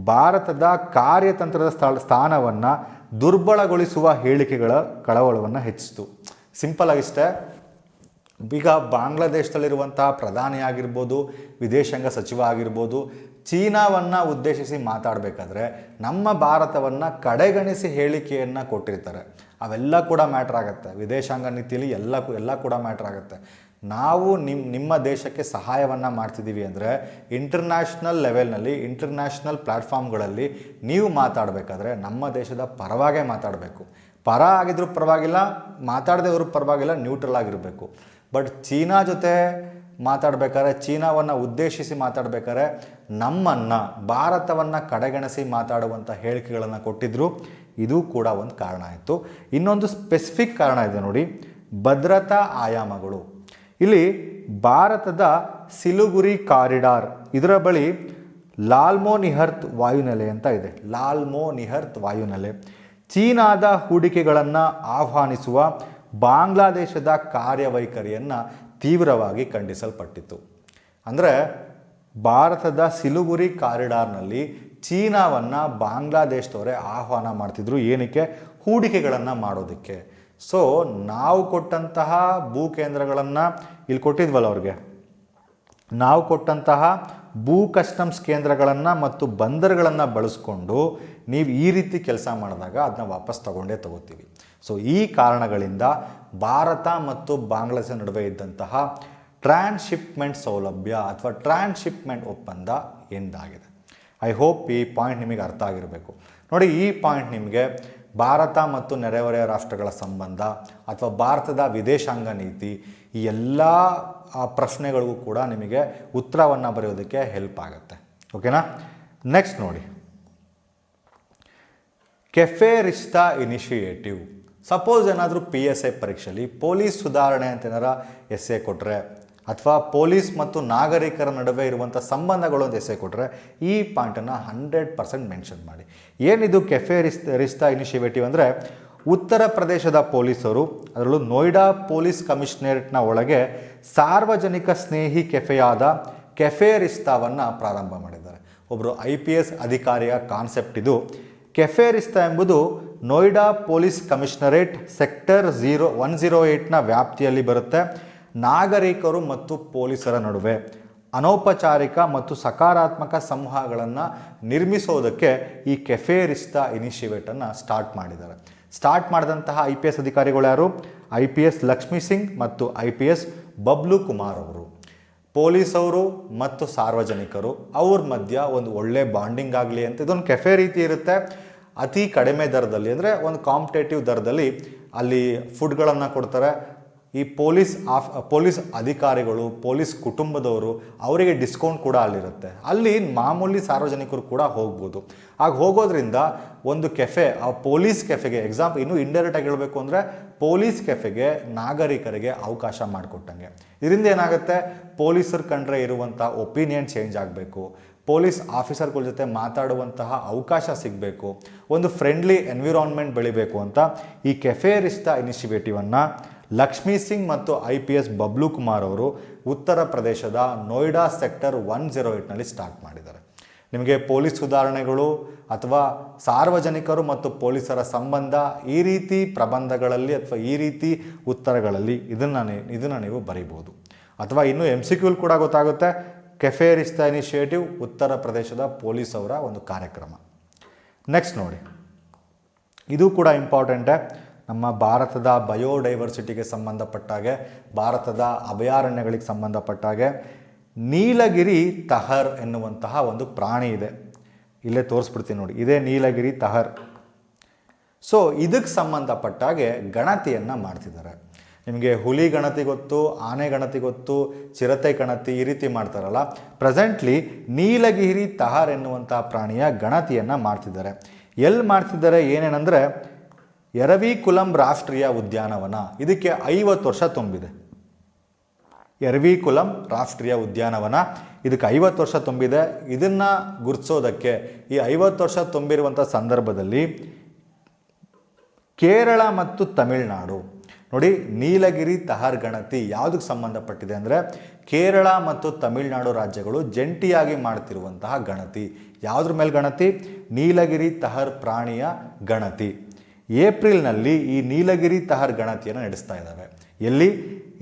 ಭಾರತದ ಕಾರ್ಯತಂತ್ರದ ಸ್ಥಾನವನ್ನು ದುರ್ಬಲಗೊಳಿಸುವ ಹೇಳಿಕೆಗಳ ಕಳವಳವನ್ನು ಹೆಚ್ಚಿಸಿತು. ಸಿಂಪಲ್ ಆಗಿಷ್ಟೇ. ಈಗ ಬಾಂಗ್ಲಾದೇಶದಲ್ಲಿರುವಂತಹ ಪ್ರಧಾನಿ ಆಗಿರ್ಬೋದು, ವಿದೇಶಾಂಗ ಸಚಿವ ಆಗಿರ್ಬೋದು, ಚೀನಾವನ್ನು ಉದ್ದೇಶಿಸಿ ಮಾತಾಡಬೇಕಾದ್ರೆ ನಮ್ಮ ಭಾರತವನ್ನು ಕಡೆಗಣಿಸಿ ಹೇಳಿಕೆಯನ್ನು ಕೊಟ್ಟಿರ್ತಾರೆ. ಅವೆಲ್ಲ ಕೂಡ ಮ್ಯಾಟ್ರ್ ಆಗುತ್ತೆ. ವಿದೇಶಾಂಗ ನೀತಿಯಲ್ಲಿ ಎಲ್ಲ ಕೂಡ ಮ್ಯಾಟ್ರ್ ಆಗುತ್ತೆ. ನಾವು ನಿಮ್ಮ ದೇಶಕ್ಕೆ ಸಹಾಯವನ್ನು ಮಾಡ್ತಿದ್ದೀವಿ ಅಂದರೆ ಇಂಟರ್ನ್ಯಾಷನಲ್ ಲೆವೆಲ್ನಲ್ಲಿ, ಇಂಟರ್ನ್ಯಾಷನಲ್ ಪ್ಲ್ಯಾಟ್ಫಾರ್ಮ್ಗಳಲ್ಲಿ ನೀವು ಮಾತಾಡಬೇಕಾದ್ರೆ ನಮ್ಮ ದೇಶದ ಪರವಾಗೇ ಮಾತಾಡಬೇಕು. ಪರ ಆಗಿದ್ರೂ ಪರವಾಗಿಲ್ಲ, ಮಾತಾಡದೇ ಇದ್ರೂ ಪರವಾಗಿಲ್ಲ, ನ್ಯೂಟ್ರಲ್ ಆಗಿರಬೇಕು. ಬಟ್ ಚೀನಾ ಜೊತೆ ಮಾತಾಡಬೇಕಾದ್ರೆ, ಚೀನಾವನ್ನು ಉದ್ದೇಶಿಸಿ ಮಾತಾಡಬೇಕಾದ್ರೆ ನಮ್ಮನ್ನು, ಭಾರತವನ್ನು ಕಡೆಗಣಿಸಿ ಮಾತಾಡುವಂಥ ಹೇಳಿಕೆಗಳನ್ನು ಕೊಟ್ಟಿದ್ದರು. ಇದು ಕೂಡ ಒಂದು ಕಾರಣ ಆಯಿತು. ಇನ್ನೊಂದು ಸ್ಪೆಸಿಫಿಕ್ ಕಾರಣ ಇದೆ ನೋಡಿ, ಭದ್ರತಾ ಆಯಾಮಗಳು. ಇಲ್ಲಿ ಭಾರತದ ಸಿಲಿಗುರಿ ಕಾರಿಡಾರ್, ಇದರ ಬಳಿ ಲಾಲ್ಮೋನಿಹರ್ತ್ ವಾಯುನೆಲೆ ಅಂತ ಇದೆ. ಲಾಲ್ಮೋನಿಹರ್ತ್ ವಾಯುನೆಲೆ ಚೀನಾದ ಹೂಡಿಕೆಗಳನ್ನು ಆಹ್ವಾನಿಸುವ ಬಾಂಗ್ಲಾದೇಶದ ಕಾರ್ಯವೈಖರಿಯನ್ನು ತೀವ್ರವಾಗಿ ಖಂಡಿಸಲ್ಪಟ್ಟಿತು. ಅಂದರೆ ಭಾರತದ ಸಿಲಿಗುರಿ ಕಾರಿಡಾರ್ನಲ್ಲಿ ಚೀನಾವನ್ನು ಬಾಂಗ್ಲಾದೇಶದವರೇ ಆಹ್ವಾನ ಮಾಡ್ತಿದ್ರು. ಏನಕ್ಕೆ? ಹೂಡಿಕೆಗಳನ್ನು ಮಾಡೋದಕ್ಕೆ. ಸೊ ನಾವು ಕೊಟ್ಟಂತಹ ಭೂ ಕೇಂದ್ರಗಳನ್ನು ಇಲ್ಲಿ ಕೊಟ್ಟಿದ್ವಲ್ಲ ಅವ್ರಿಗೆ, ನಾವು ಕೊಟ್ಟಂತಹ ಭೂ ಕಸ್ಟಮ್ಸ್ ಕೇಂದ್ರಗಳನ್ನು ಮತ್ತು ಬಂದರುಗಳನ್ನು ಬಳಸ್ಕೊಂಡು ನೀವು ಈ ರೀತಿ ಕೆಲಸ ಮಾಡಿದಾಗ ಅದನ್ನ ವಾಪಸ್ ತಗೋತೀವಿ. ಸೊ ಈ ಕಾರಣಗಳಿಂದ ಭಾರತ ಮತ್ತು ಬಾಂಗ್ಲಾದೇಶ ನಡುವೆ ಇದ್ದಂತಹ ಟ್ರಾನ್ಸ್ಶಿಪ್ಮೆಂಟ್ ಸೌಲಭ್ಯ ಅಥವಾ ಟ್ರಾನ್ಸ್ಶಿಪ್ಮೆಂಟ್ ಒಪ್ಪಂದ ಎಂದಾಗಿದೆ. ಐ ಹೋಪ್ ಈ ಪಾಯಿಂಟ್ ನಿಮಗೆ ಅರ್ಥ ಆಗಿರಬೇಕು. ನೋಡಿ, ಈ ಪಾಯಿಂಟ್ ನಿಮಗೆ ಭಾರತ ಮತ್ತು ನೆರೆಹೊರೆಯ ರಾಷ್ಟ್ರಗಳ ಸಂಬಂಧ ಅಥವಾ ಭಾರತದ ವಿದೇಶಾಂಗ ನೀತಿ, ಈ ಎಲ್ಲ ಪ್ರಶ್ನೆಗಳಿಗೂ ಕೂಡ ನಿಮಗೆ ಉತ್ತರವನ್ನು ಬರೆಯೋದಕ್ಕೆ ಹೆಲ್ಪ್ ಆಗುತ್ತೆ. ಓಕೆನಾ? ನೆಕ್ಸ್ಟ್ ನೋಡಿ, ಕೆಫೆ ರಿಶ್ತಾ ಇನಿಷಿಯೇಟಿವ್. ಸಪೋಸ್ ಏನಾದರೂ PSI ಪರೀಕ್ಷೆಯಲ್ಲಿ ಪೊಲೀಸ್ ಸುಧಾರಣೆ ಅಂತ ಏನಾರ ಎಸ್ಸೆ ಕೊಟ್ಟರೆ, ಅಥವಾ ಪೊಲೀಸ್ ಮತ್ತು ನಾಗರಿಕರ ನಡುವೆ ಇರುವಂಥ ಸಂಬಂಧಗಳು ಅಂತ ಎಸ್ಸೆ ಕೊಟ್ಟರೆ ಈ ಪಾಯಿಂಟನ್ನು 100% ಮೆನ್ಷನ್ ಮಾಡಿ. ಏನಿದು ಕೆಫೆ ರಿಶ್ತಾ ಇನಿಷಿಯೇಟಿವ್ ಅಂದರೆ, ಉತ್ತರ ಪ್ರದೇಶದ ಪೊಲೀಸರು, ಅದರಲ್ಲೂ ನೋಯ್ಡಾ ಪೊಲೀಸ್ ಕಮಿಷನರೇಟ್ನ ಒಳಗೆ ಸಾರ್ವಜನಿಕ ಸ್ನೇಹಿ ಕೆಫೆಯಾದ ಕೆಫೆ ರಿಶ್ತಾವನ್ನು ಪ್ರಾರಂಭ ಮಾಡಿದ್ದಾರೆ. ಒಬ್ಬರು IPS ಅಧಿಕಾರಿಯ ಕಾನ್ಸೆಪ್ಟ್ ಇದು. ಕೆಫೆ ರಿಶ್ತಾ ಎಂಬುದು ನೋಯ್ಡಾ ಪೊಲೀಸ್ ಕಮಿಷನರೇಟ್ ಸೆಕ್ಟರ್ 108ನ ವ್ಯಾಪ್ತಿಯಲ್ಲಿ ಬರುತ್ತೆ. ನಾಗರಿಕರು ಮತ್ತು ಪೊಲೀಸರ ನಡುವೆ ಅನೌಪಚಾರಿಕ ಮತ್ತು ಸಕಾರಾತ್ಮಕ ಸಂವಹನಗಳನ್ನು ನಿರ್ಮಿಸೋದಕ್ಕೆ ಈ ಕೆಫೆ ರಿಶ್ತಾ ಇನಿಷಿಯೇಟಿವನ್ನು ಸ್ಟಾರ್ಟ್ ಮಾಡಿದ್ದಾರೆ. ಸ್ಟಾರ್ಟ್ ಮಾಡಿದಂತಹ IPS ಅಧಿಕಾರಿಗಳು ಯಾರು? IPS ಲಕ್ಷ್ಮೀ ಸಿಂಗ್ ಮತ್ತು IPS ಬಬ್ಲು ಕುಮಾರ್ ಅವರು. ಪೊಲೀಸವರು ಮತ್ತು ಸಾರ್ವಜನಿಕರು ಅವ್ರ ಮಧ್ಯ ಒಂದು ಒಳ್ಳೆ ಬಾಂಡಿಂಗ್ ಆಗಲಿ ಅಂತ ಇದೊಂದು ಕೆಫೆ ರೀತಿ ಇರುತ್ತೆ. ಅತಿ ಕಡಿಮೆ ದರದಲ್ಲಿ ಅಂದರೆ ಒಂದು ಕಾಂಪಿಟೇಟಿವ್ ದರದಲ್ಲಿ ಅಲ್ಲಿ ಫುಡ್ಗಳನ್ನು ಕೊಡ್ತಾರೆ. ಈ ಪೊಲೀಸ್ ಅಧಿಕಾರಿಗಳು, ಪೊಲೀಸ್ ಕುಟುಂಬದವರು, ಅವರಿಗೆ ಡಿಸ್ಕೌಂಟ್ ಕೂಡ ಅಲ್ಲಿರುತ್ತೆ. ಅಲ್ಲಿ ಮಾಮೂಲಿ ಸಾರ್ವಜನಿಕರು ಕೂಡ ಹೋಗ್ಬೋದು. ಆಗ ಹೋಗೋದ್ರಿಂದ ಒಂದು ಕೆಫೆ, ಆ ಪೊಲೀಸ್ ಕೆಫೆಗೆ ಎಕ್ಸಾಂಪಲ್, ಇನ್ನೂ ಇಂಡೈರೆಕ್ಟಾಗಿ ಹೇಳಬೇಕು ಅಂದರೆ ಪೊಲೀಸ್ ಕೆಫೆಗೆ ನಾಗರಿಕರಿಗೆ ಅವಕಾಶ ಮಾಡಿಕೊಟ್ಟಂಗೆ. ಇದರಿಂದ ಏನಾಗುತ್ತೆ, ಪೊಲೀಸರು ಕಂಡ್ರೆ ಇರುವಂಥ ಒಪಿನಿಯನ್ ಚೇಂಜ್ ಆಗಬೇಕು, ಪೊಲೀಸ್ ಆಫೀಸರ್ಗಳ ಜೊತೆ ಮಾತಾಡುವಂತಹ ಅವಕಾಶ ಸಿಗಬೇಕು, ಒಂದು ಫ್ರೆಂಡ್ಲಿ ಎನ್ವಿರಾನ್ಮೆಂಟ್ ಬೆಳಿಬೇಕು ಅಂತ ಈ ಕೆಫೆ ರಿಶ್ತಾ ಇನಿಷಿಯೇಟಿವನ್ನು ಲಕ್ಷ್ಮೀ ಸಿಂಗ್ ಮತ್ತು IPS ಬಬ್ಲು ಕುಮಾರ್ ಅವರು ಉತ್ತರ ಪ್ರದೇಶದ ನೋಯ್ಡಾ ಸೆಕ್ಟರ್ 108ನಲ್ಲಿ ಸ್ಟಾರ್ಟ್ ಮಾಡಿದ್ದಾರೆ. ನಿಮಗೆ ಪೊಲೀಸ್ ಸುಧಾರಣೆಗಳು ಅಥವಾ ಸಾರ್ವಜನಿಕರು ಮತ್ತು ಪೊಲೀಸರ ಸಂಬಂಧ ಈ ರೀತಿ ಪ್ರಬಂಧಗಳಲ್ಲಿ ಅಥವಾ ಈ ರೀತಿ ಉತ್ತರಗಳಲ್ಲಿ ಇದನ್ನು ನೀವು ಬರೀಬೋದು. ಅಥವಾ ಇನ್ನೂ MCQ ಕೂಡ ಗೊತ್ತಾಗುತ್ತೆ. ಕೆಫೆ ರಿಶ್ತಾ ಇನಿಷಿಯೇಟಿವ್ ಉತ್ತರ ಪ್ರದೇಶದ ಪೊಲೀಸ್ ಅವರ ಒಂದು ಕಾರ್ಯಕ್ರಮ. ನೆಕ್ಸ್ಟ್ ನೋಡಿ, ಇದು ಕೂಡ ಇಂಪಾರ್ಟೆಂಟೇ. ನಮ್ಮ ಭಾರತದ ಬಯೋಡೈವರ್ಸಿಟಿಗೆ ಸಂಬಂಧಪಟ್ಟಾಗೆ, ಭಾರತದ ಅಭಯಾರಣ್ಯಗಳಿಗೆ ಸಂಬಂಧಪಟ್ಟಾಗೆ ನೀಲಗಿರಿ ತಹರ್ ಎನ್ನುವಂತಹ ಒಂದು ಪ್ರಾಣಿ ಇದೆ. ಇಲ್ಲೇ ತೋರಿಸ್ಬಿಡ್ತೀನಿ ನೋಡಿ, ಇದೇ ನೀಲಗಿರಿ ತಹರ್. ಸೊ ಇದಕ್ಕೆ ಸಂಬಂಧಪಟ್ಟಾಗೆ ಗಣತಿಯನ್ನು ಮಾಡ್ತಿದ್ದಾರೆ. ನಿಮಗೆ ಹುಲಿ ಗಣತಿ ಗೊತ್ತು, ಆನೆ ಗಣತಿ ಗೊತ್ತು, ಚಿರತೆ ಗಣತಿ ಈ ರೀತಿ ಮಾಡ್ತಾರಲ್ಲ. ಪ್ರೆಸೆಂಟ್ಲಿ ನೀಲಗಿರಿ ತಹರ್ ಎನ್ನುವಂಥ ಪ್ರಾಣಿಯ ಗಣತಿಯನ್ನು ಮಾಡ್ತಿದ್ದಾರೆ. ಎಲ್ಲಿ ಮಾಡ್ತಿದ್ದಾರೆ, ಏನೇನೆಂದರೆ ಎರವಿಕುಲಂ ರಾಷ್ಟ್ರೀಯ ಉದ್ಯಾನವನ. ಇದಕ್ಕೆ 50 ವರ್ಷ ತುಂಬಿದೆ. ಎರವಿಕುಲಂ ರಾಷ್ಟ್ರೀಯ ಉದ್ಯಾನವನ ಇದಕ್ಕೆ 50 ವರ್ಷ ತುಂಬಿದೆ. ಇದನ್ನು ಗುರುತಿಸೋದಕ್ಕೆ ಈ 50 ವರ್ಷ ತುಂಬಿರುವಂಥ ಸಂದರ್ಭದಲ್ಲಿ ಕೇರಳ ಮತ್ತು ತಮಿಳುನಾಡು ನೋಡಿ, ನೀಲಗಿರಿ ತಹರ್ ಗಣತಿ ಯಾವುದಕ್ಕೆ ಸಂಬಂಧಪಟ್ಟಿದೆ ಅಂದರೆ ಕೇರಳ ಮತ್ತು ತಮಿಳುನಾಡು ರಾಜ್ಯಗಳು ಜಂಟಿಯಾಗಿ ಮಾಡ್ತಿರುವಂತಹ ಗಣತಿ. ಯಾವುದ್ರ ಮೇಲೆ ಗಣತಿ? ನೀಲಗಿರಿ ತಹರ್ ಪ್ರಾಣಿಯ ಗಣತಿ. ಏಪ್ರಿಲ್ನಲ್ಲಿ ಈ ನೀಲಗಿರಿ ತಹರ್ ಗಣತಿಯನ್ನು ನಡೆಸ್ತಾ ಇದ್ದಾವೆ. ಎಲ್ಲಿ?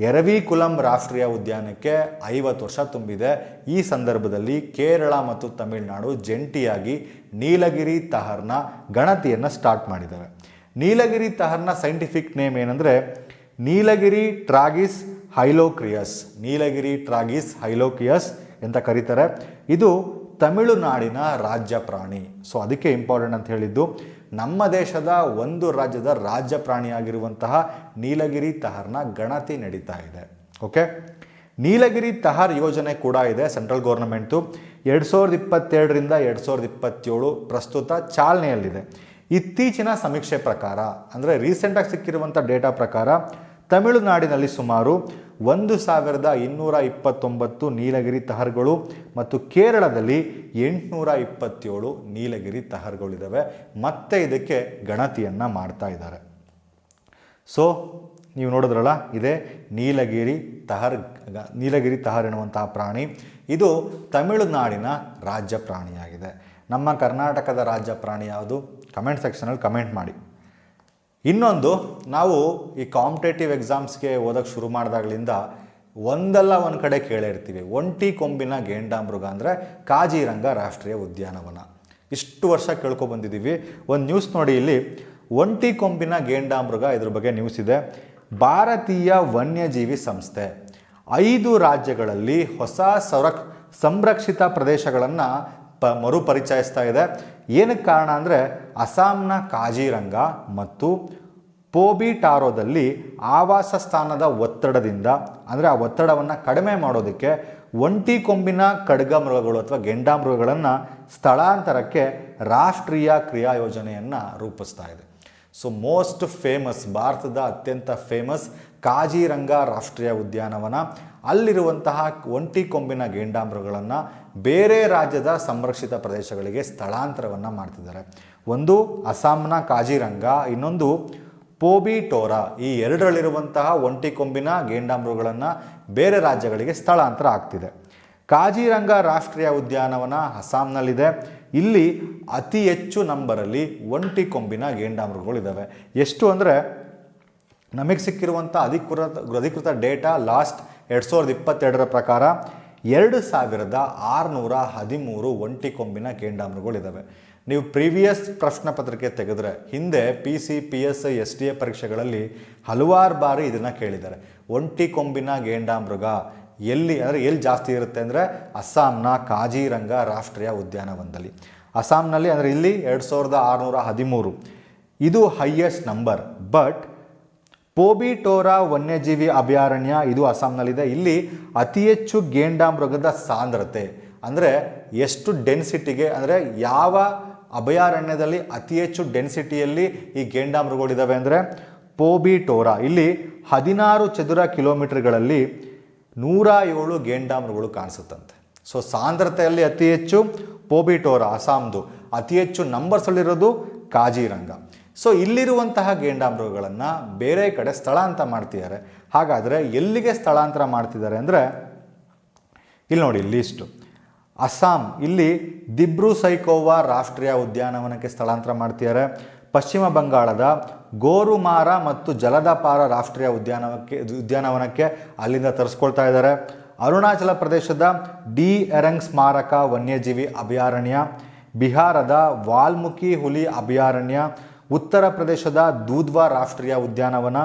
ಎರವಿಕುಲಂ ರಾಷ್ಟ್ರೀಯ ಉದ್ಯಾನಕ್ಕೆ 50 ವರ್ಷ ತುಂಬಿದೆ. ಈ ಸಂದರ್ಭದಲ್ಲಿ ಕೇರಳ ಮತ್ತು ತಮಿಳುನಾಡು ಜಂಟಿಯಾಗಿ ನೀಲಗಿರಿ ತಹರ್ನ ಗಣತಿಯನ್ನು ಸ್ಟಾರ್ಟ್ ಮಾಡಿದ್ದಾವೆ. ನೀಲಗಿರಿ ತಹರ್ನ ಸೈಂಟಿಫಿಕ್ ನೇಮ್ ಏನಂದರೆ ನೀಲಗಿರಿ ಟ್ರಾಗಿಸ್ ಹೈಲೋಕ್ರಿಯಸ್. ನೀಲಗಿರಿ ಟ್ರಾಗಿಸ್ ಹೈಲೋಕ್ರಿಯಸ್ ಅಂತ ಕರೀತಾರೆ. ಇದು ತಮಿಳುನಾಡಿನ ರಾಜ್ಯ ಪ್ರಾಣಿ. ಸೊ ಅದಕ್ಕೆ ಇಂಪಾರ್ಟೆಂಟ್ ಅಂತ ಹೇಳಿದ್ದು. ನಮ್ಮ ದೇಶದ ಒಂದು ರಾಜ್ಯದ ರಾಜ್ಯ ಪ್ರಾಣಿಯಾಗಿರುವಂತಹ ನೀಲಗಿರಿ ತಹರ್ನ ಗಣತಿ ನಡೀತಾ ಇದೆ. ಓಕೆ, ನೀಲಗಿರಿ ತಹರ್ ಯೋಜನೆ ಕೂಡ ಇದೆ ಸೆಂಟ್ರಲ್ ಗೌರ್ಮೆಂಟು. 2022ರಿಂದ 2027 ಪ್ರಸ್ತುತ ಚಾಲನೆಯಲ್ಲಿದೆ. ಇತ್ತೀಚಿನ ಸಮೀಕ್ಷೆ ಪ್ರಕಾರ, ಅಂದರೆ ರೀಸೆಂಟಾಗಿ ಸಿಕ್ಕಿರುವಂಥ ಡೇಟಾ ಪ್ರಕಾರ, ತಮಿಳುನಾಡಿನಲ್ಲಿ ಸುಮಾರು 1229 ನೀಲಗಿರಿ ತಹರ್ಗಳು ಮತ್ತು ಕೇರಳದಲ್ಲಿ 827 ನೀಲಗಿರಿ ತಹರ್ಗಳಿದ್ದಾವೆ. ಮತ್ತೆ ಇದಕ್ಕೆ ಗಣತಿಯನ್ನು ಮಾಡ್ತಾ ಇದ್ದಾರೆ. ಸೊ ನೀವು ನೋಡಿದ್ರಲ್ಲ, ಇದೇ ನೀಲಗಿರಿ ತಹರ್ ಎನ್ನುವಂತಹ ಪ್ರಾಣಿ. ಇದು ತಮಿಳುನಾಡಿನ ರಾಜ್ಯ ಪ್ರಾಣಿಯಾಗಿದೆ. ನಮ್ಮ ಕರ್ನಾಟಕದ ರಾಜ್ಯ ಪ್ರಾಣಿ ಯಾವುದು? ಕಮೆಂಟ್ ಸೆಕ್ಷನಲ್ಲಿ ಕಮೆಂಟ್ ಮಾಡಿ. ಇನ್ನೊಂದು, ನಾವು ಈ ಕಾಂಪಿಟೇಟಿವ್ ಎಕ್ಸಾಮ್ಸ್ಗೆ ಓದೋಕ್ಕೆ ಶುರು ಮಾಡಿದಾಗಲಿಂದ ಒಂದಲ್ಲ ಒಂದು ಕಡೆ ಕೇಳೇ ಇರ್ತೀವಿ, ಒಂಟಿ ಕೊಂಬಿನ ಗೇಂಡಾಮೃಗ ಅಂದರೆ ಕಾಜಿರಂಗ ರಾಷ್ಟ್ರೀಯ ಉದ್ಯಾನವನ. ಇಷ್ಟು ವರ್ಷ ಕೇಳ್ಕೊಬಂದಿದ್ದೀವಿ. ಒಂದು ನ್ಯೂಸ್ ನೋಡಿ, ಇಲ್ಲಿ ಒಂಟಿ ಕೊಂಬಿನ ಗೇಂಡಾಮೃಗ, ಇದ್ರ ಬಗ್ಗೆ ನ್ಯೂಸ್ ಇದೆ. ಭಾರತೀಯ ವನ್ಯಜೀವಿ ಸಂಸ್ಥೆ 5 ರಾಜ್ಯಗಳಲ್ಲಿ ಹೊಸ ಸಂರಕ್ಷಿತ ಪ್ರದೇಶಗಳನ್ನು ಮರುಪರಿಚಯಿಸ್ತಾ ಇದೆ. ಏನಕ್ಕೆ ಕಾರಣ ಅಂದರೆ ಅಸ್ಸಾಂನ ಕಾಜಿರಂಗ ಮತ್ತು ಪೋಬಿಟಾರೋದಲ್ಲಿ ಆವಾಸ ಸ್ಥಾನದ ಒತ್ತಡದಿಂದ, ಅಂದರೆ ಆ ಒತ್ತಡವನ್ನು ಕಡಿಮೆ ಮಾಡೋದಕ್ಕೆ ಒಂಟಿ ಕೊಂಬಿನ ಖಡ್ಗಮೃಗಗಳು ಅಥವಾ ಗೆಂಡಾಮೃಗಗಳನ್ನು ಸ್ಥಳಾಂತರಕ್ಕೆ ರಾಷ್ಟ್ರೀಯ ಕ್ರಿಯಾ ಯೋಜನೆಯನ್ನು ರೂಪಿಸ್ತಾ ಇದೆ. ಸೊ ಮೋಸ್ಟ್ ಫೇಮಸ್, ಭಾರತದ ಅತ್ಯಂತ ಫೇಮಸ್ ಕಾಜಿರಂಗ ರಾಷ್ಟ್ರೀಯ ಉದ್ಯಾನವನ. ಅಲ್ಲಿರುವಂತಹ ಒಂಟಿ ಕೊಂಬಿನ ಗೇಂಡಾಮೃಗಗಳನ್ನು ಬೇರೆ ರಾಜ್ಯದ ಸಂರಕ್ಷಿತ ಪ್ರದೇಶಗಳಿಗೆ ಸ್ಥಳಾಂತರವನ್ನು ಮಾಡ್ತಿದ್ದಾರೆ. ಒಂದು ಅಸ್ಸಾಂನ ಕಾಜಿರಂಗ, ಇನ್ನೊಂದು ಪೋಬಿಟೋರಾ. ಈ ಎರಡರಲ್ಲಿರುವಂತಹ ಒಂಟಿ ಕೊಂಬಿನ ಗೇಂಡಾಮೃಗಗಳನ್ನು ಬೇರೆ ರಾಜ್ಯಗಳಿಗೆ ಸ್ಥಳಾಂತರ ಆಗ್ತಿದೆ. ಕಾಜಿರಂಗ ರಾಷ್ಟ್ರೀಯ ಉದ್ಯಾನವನ ಅಸ್ಸಾಂನಲ್ಲಿದೆ. ಇಲ್ಲಿ ಅತಿ ಹೆಚ್ಚು ನಂಬರಲ್ಲಿ ಒಂಟಿ ಕೊಂಬಿನ ಗೇಂಡಾಮೃಗಗಳಿದ್ದಾವೆ. ಎಷ್ಟು ಅಂದರೆ ನಮಗೆ ಸಿಕ್ಕಿರುವಂಥ ಅಧಿಕೃತ ಡೇಟಾ ಲಾಸ್ಟ್ 2022 ಪ್ರಕಾರ 2613 ಒಂಟಿ ಕೊಂಬಿನ ಗೇಂಡಾಮೃಗಗಳಿದ್ದಾವೆ. ನೀವು ಪ್ರೀವಿಯಸ್ ಪ್ರಶ್ನೆ ಪತ್ರಿಕೆ ತೆಗೆದ್ರೆ ಹಿಂದೆ PC, PS, SDA ಪರೀಕ್ಷೆಗಳಲ್ಲಿ ಹಲವಾರು ಬಾರಿ ಇದನ್ನು ಕೇಳಿದ್ದಾರೆ. ಒಂಟಿ ಕೊಂಬಿನ ಗೇಂಡಾಮೃಗ ಎಲ್ಲಿ ಅಂದರೆ ಎಲ್ಲಿ ಜಾಸ್ತಿ ಇರುತ್ತೆ ಅಂದರೆ ಅಸ್ಸಾಂನ ಕಾಜಿರಂಗ ರಾಷ್ಟ್ರೀಯ ಉದ್ಯಾನವನದಲ್ಲಿ. ಅಸ್ಸಾಂನಲ್ಲಿ ಅಂದರೆ ಇಲ್ಲಿ 2613 ಇದು ಹೈಯೆಸ್ಟ್ ನಂಬರ್. ಬಟ್ ಪೋಬಿಟೋರಾ ವನ್ಯಜೀವಿ ಅಭಯಾರಣ್ಯ ಇದು ಅಸ್ಸಾಂನಲ್ಲಿದೆ. ಇಲ್ಲಿ ಅತಿ ಹೆಚ್ಚು ಗೇಂಡಾಮೃಗದ ಸಾಂದ್ರತೆ ಅಂದರೆ ಎಷ್ಟು ಡೆನ್ಸಿಟಿಗೆ, ಅಂದರೆ ಯಾವ ಅಭಯಾರಣ್ಯದಲ್ಲಿ ಅತಿ ಹೆಚ್ಚು ಡೆನ್ಸಿಟಿಯಲ್ಲಿ ಈ ಗೇಂಡಾಮೃಗಗಳಿದ್ದಾವೆ ಅಂದರೆ ಪೋಬಿಟೋರಾ. ಇಲ್ಲಿ 16 ಚದುರ ಕಿಲೋಮೀಟರ್ಗಳಲ್ಲಿ 107 ಗೇಂಡಾಮೃಗಗಳು ಕಾಣಿಸುತ್ತಂತೆ. ಸೊ ಸಾಂದ್ರತೆಯಲ್ಲಿ ಅತಿ ಹೆಚ್ಚು ಪೋಬಿಟೋರಾ ಅಸ್ಸಾಂದು, ಅತಿ ಹೆಚ್ಚು ನಂಬರ್ಸಲ್ಲಿರೋದು ಕಾಜಿರಂಗ. ಸೊ ಇಲ್ಲಿರುವಂತಹ ಗೇಂಡಾಮೃಗಗಳನ್ನು ಬೇರೆ ಕಡೆ ಸ್ಥಳಾಂತರ ಮಾಡ್ತಿದ್ದಾರೆ. ಹಾಗಾದರೆ ಎಲ್ಲಿಗೆ ಸ್ಥಳಾಂತರ ಮಾಡ್ತಿದ್ದಾರೆ ಅಂದರೆ ಇಲ್ಲಿ ನೋಡಿ ಲೀಸ್ಟು. ಅಸ್ಸಾಂ ಇಲ್ಲಿ ದಿಬ್ರು-ಸೈಖೋವಾ ರಾಷ್ಟ್ರೀಯ ಉದ್ಯಾನವನಕ್ಕೆ ಸ್ಥಳಾಂತರ ಮಾಡ್ತಿದ್ದಾರೆ. ಪಶ್ಚಿಮ ಬಂಗಾಳದ ಗೋರುಮಾರ ಮತ್ತು ಜಲದಪಾರ ರಾಷ್ಟ್ರೀಯ ಉದ್ಯಾನವನಕ್ಕೆ ಅಲ್ಲಿಂದ ತರಿಸ್ಕೊಳ್ತಾ ಇದ್ದಾರೆ. ಅರುಣಾಚಲ ಪ್ರದೇಶದ ಡಿ ಎರಂಗ್ ಸ್ಮಾರಕ ವನ್ಯಜೀವಿ ಅಭಯಾರಣ್ಯ, ಬಿಹಾರದ ವಾಲ್ಮೀಕಿ ಹುಲಿ ಅಭಯಾರಣ್ಯ, ಉತ್ತರ ಪ್ರದೇಶದ ದೂಧ್ವಾ ರಾಷ್ಟ್ರೀಯ ಉದ್ಯಾನವನ,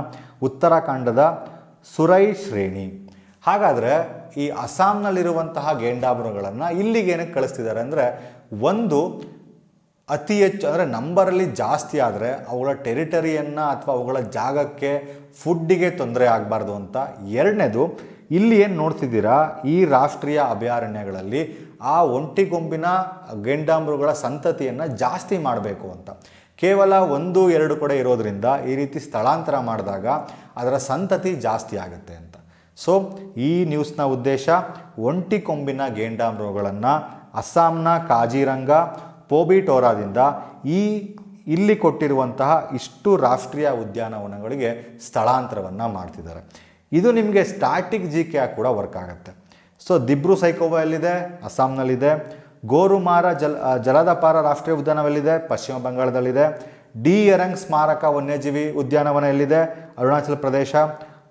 ಉತ್ತರಾಖಂಡದ ಸುರೈ ಶ್ರೇಣಿ. ಹಾಗಾದರೆ ಈ ಅಸ್ಸಾಂನಲ್ಲಿರುವಂತಹ ಗೇಂಡಾಮೃಗಗಳನ್ನು ಇಲ್ಲಿಗೇನಕ್ಕೆ ಕಳಿಸ್ತಿದ್ದಾರೆ ಅಂದರೆ, ಒಂದು ಅತಿ ಹೆಚ್ಚು ಅಂದರೆ ನಂಬರಲ್ಲಿ ಜಾಸ್ತಿ ಆದರೆ ಅವುಗಳ ಟೆರಿಟರಿಯನ್ನು ಅಥವಾ ಅವುಗಳ ಜಾಗಕ್ಕೆ ಫುಡ್ಡಿಗೆ ತೊಂದರೆ ಆಗಬಾರ್ದು ಅಂತ. ಎರಡನೇದು, ಇಲ್ಲಿ ಏನು ನೋಡ್ತಿದ್ದೀರಾ ಈ ರಾಷ್ಟ್ರೀಯ ಅಭಯಾರಣ್ಯಗಳಲ್ಲಿ ಆ ಒಂಟಿಗೊಂಬಿನ ಗೇಂಡಾಮೃಗಗಳ ಸಂತತಿಯನ್ನು ಜಾಸ್ತಿ ಮಾಡಬೇಕು ಅಂತ. ಕೇವಲ 1-2 ಕಡೆ ಇರೋದ್ರಿಂದ ಈ ರೀತಿ ಸ್ಥಳಾಂತರ ಮಾಡಿದಾಗ ಅದರ ಸಂತತಿ ಜಾಸ್ತಿ ಆಗುತ್ತೆ ಅಂತ. ಸೊ ಈ ನ್ಯೂಸ್ನ ಉದ್ದೇಶ ಒಂಟಿಕೊಂಬಿನ ಗೇಂಡಾಮೃಗಗಳನ್ನು ಅಸ್ಸಾಂನ ಕಾಜಿರಂಗ ಪೋಬಿಟೋರಾದಿಂದ ಇಲ್ಲಿ ಕೊಟ್ಟಿರುವಂತಹ ಇಷ್ಟು ರಾಷ್ಟ್ರೀಯ ಉದ್ಯಾನವನಗಳಿಗೆ ಸ್ಥಳಾಂತರವನ್ನು ಮಾಡ್ತಿದ್ದಾರೆ. ಇದು ನಿಮಗೆ ಸ್ಟ್ಯಾಟಿಕ್ GK ಕೂಡ ವರ್ಕ್ ಆಗುತ್ತೆ. ಸೊ ದಿಬ್ರು-ಸೈಖೋವಾ ಎಲ್ಲಿದೆ? ಅಸ್ಸಾಂನಲ್ಲಿದೆ. ಗೋರುಮಾರ ಜಲದಪಾರ ರಾಷ್ಟ್ರೀಯ ಉದ್ಯಾನವನದಲ್ಲಿದೆ, ಪಶ್ಚಿಮ ಬಂಗಾಳದಲ್ಲಿದೆ. ಡಿ ಎರಂಗ್ ಸ್ಮಾರಕ ವನ್ಯಜೀವಿ ಉದ್ಯಾನವನ ಎಲ್ಲಿದೆ? ಅರುಣಾಚಲ ಪ್ರದೇಶ.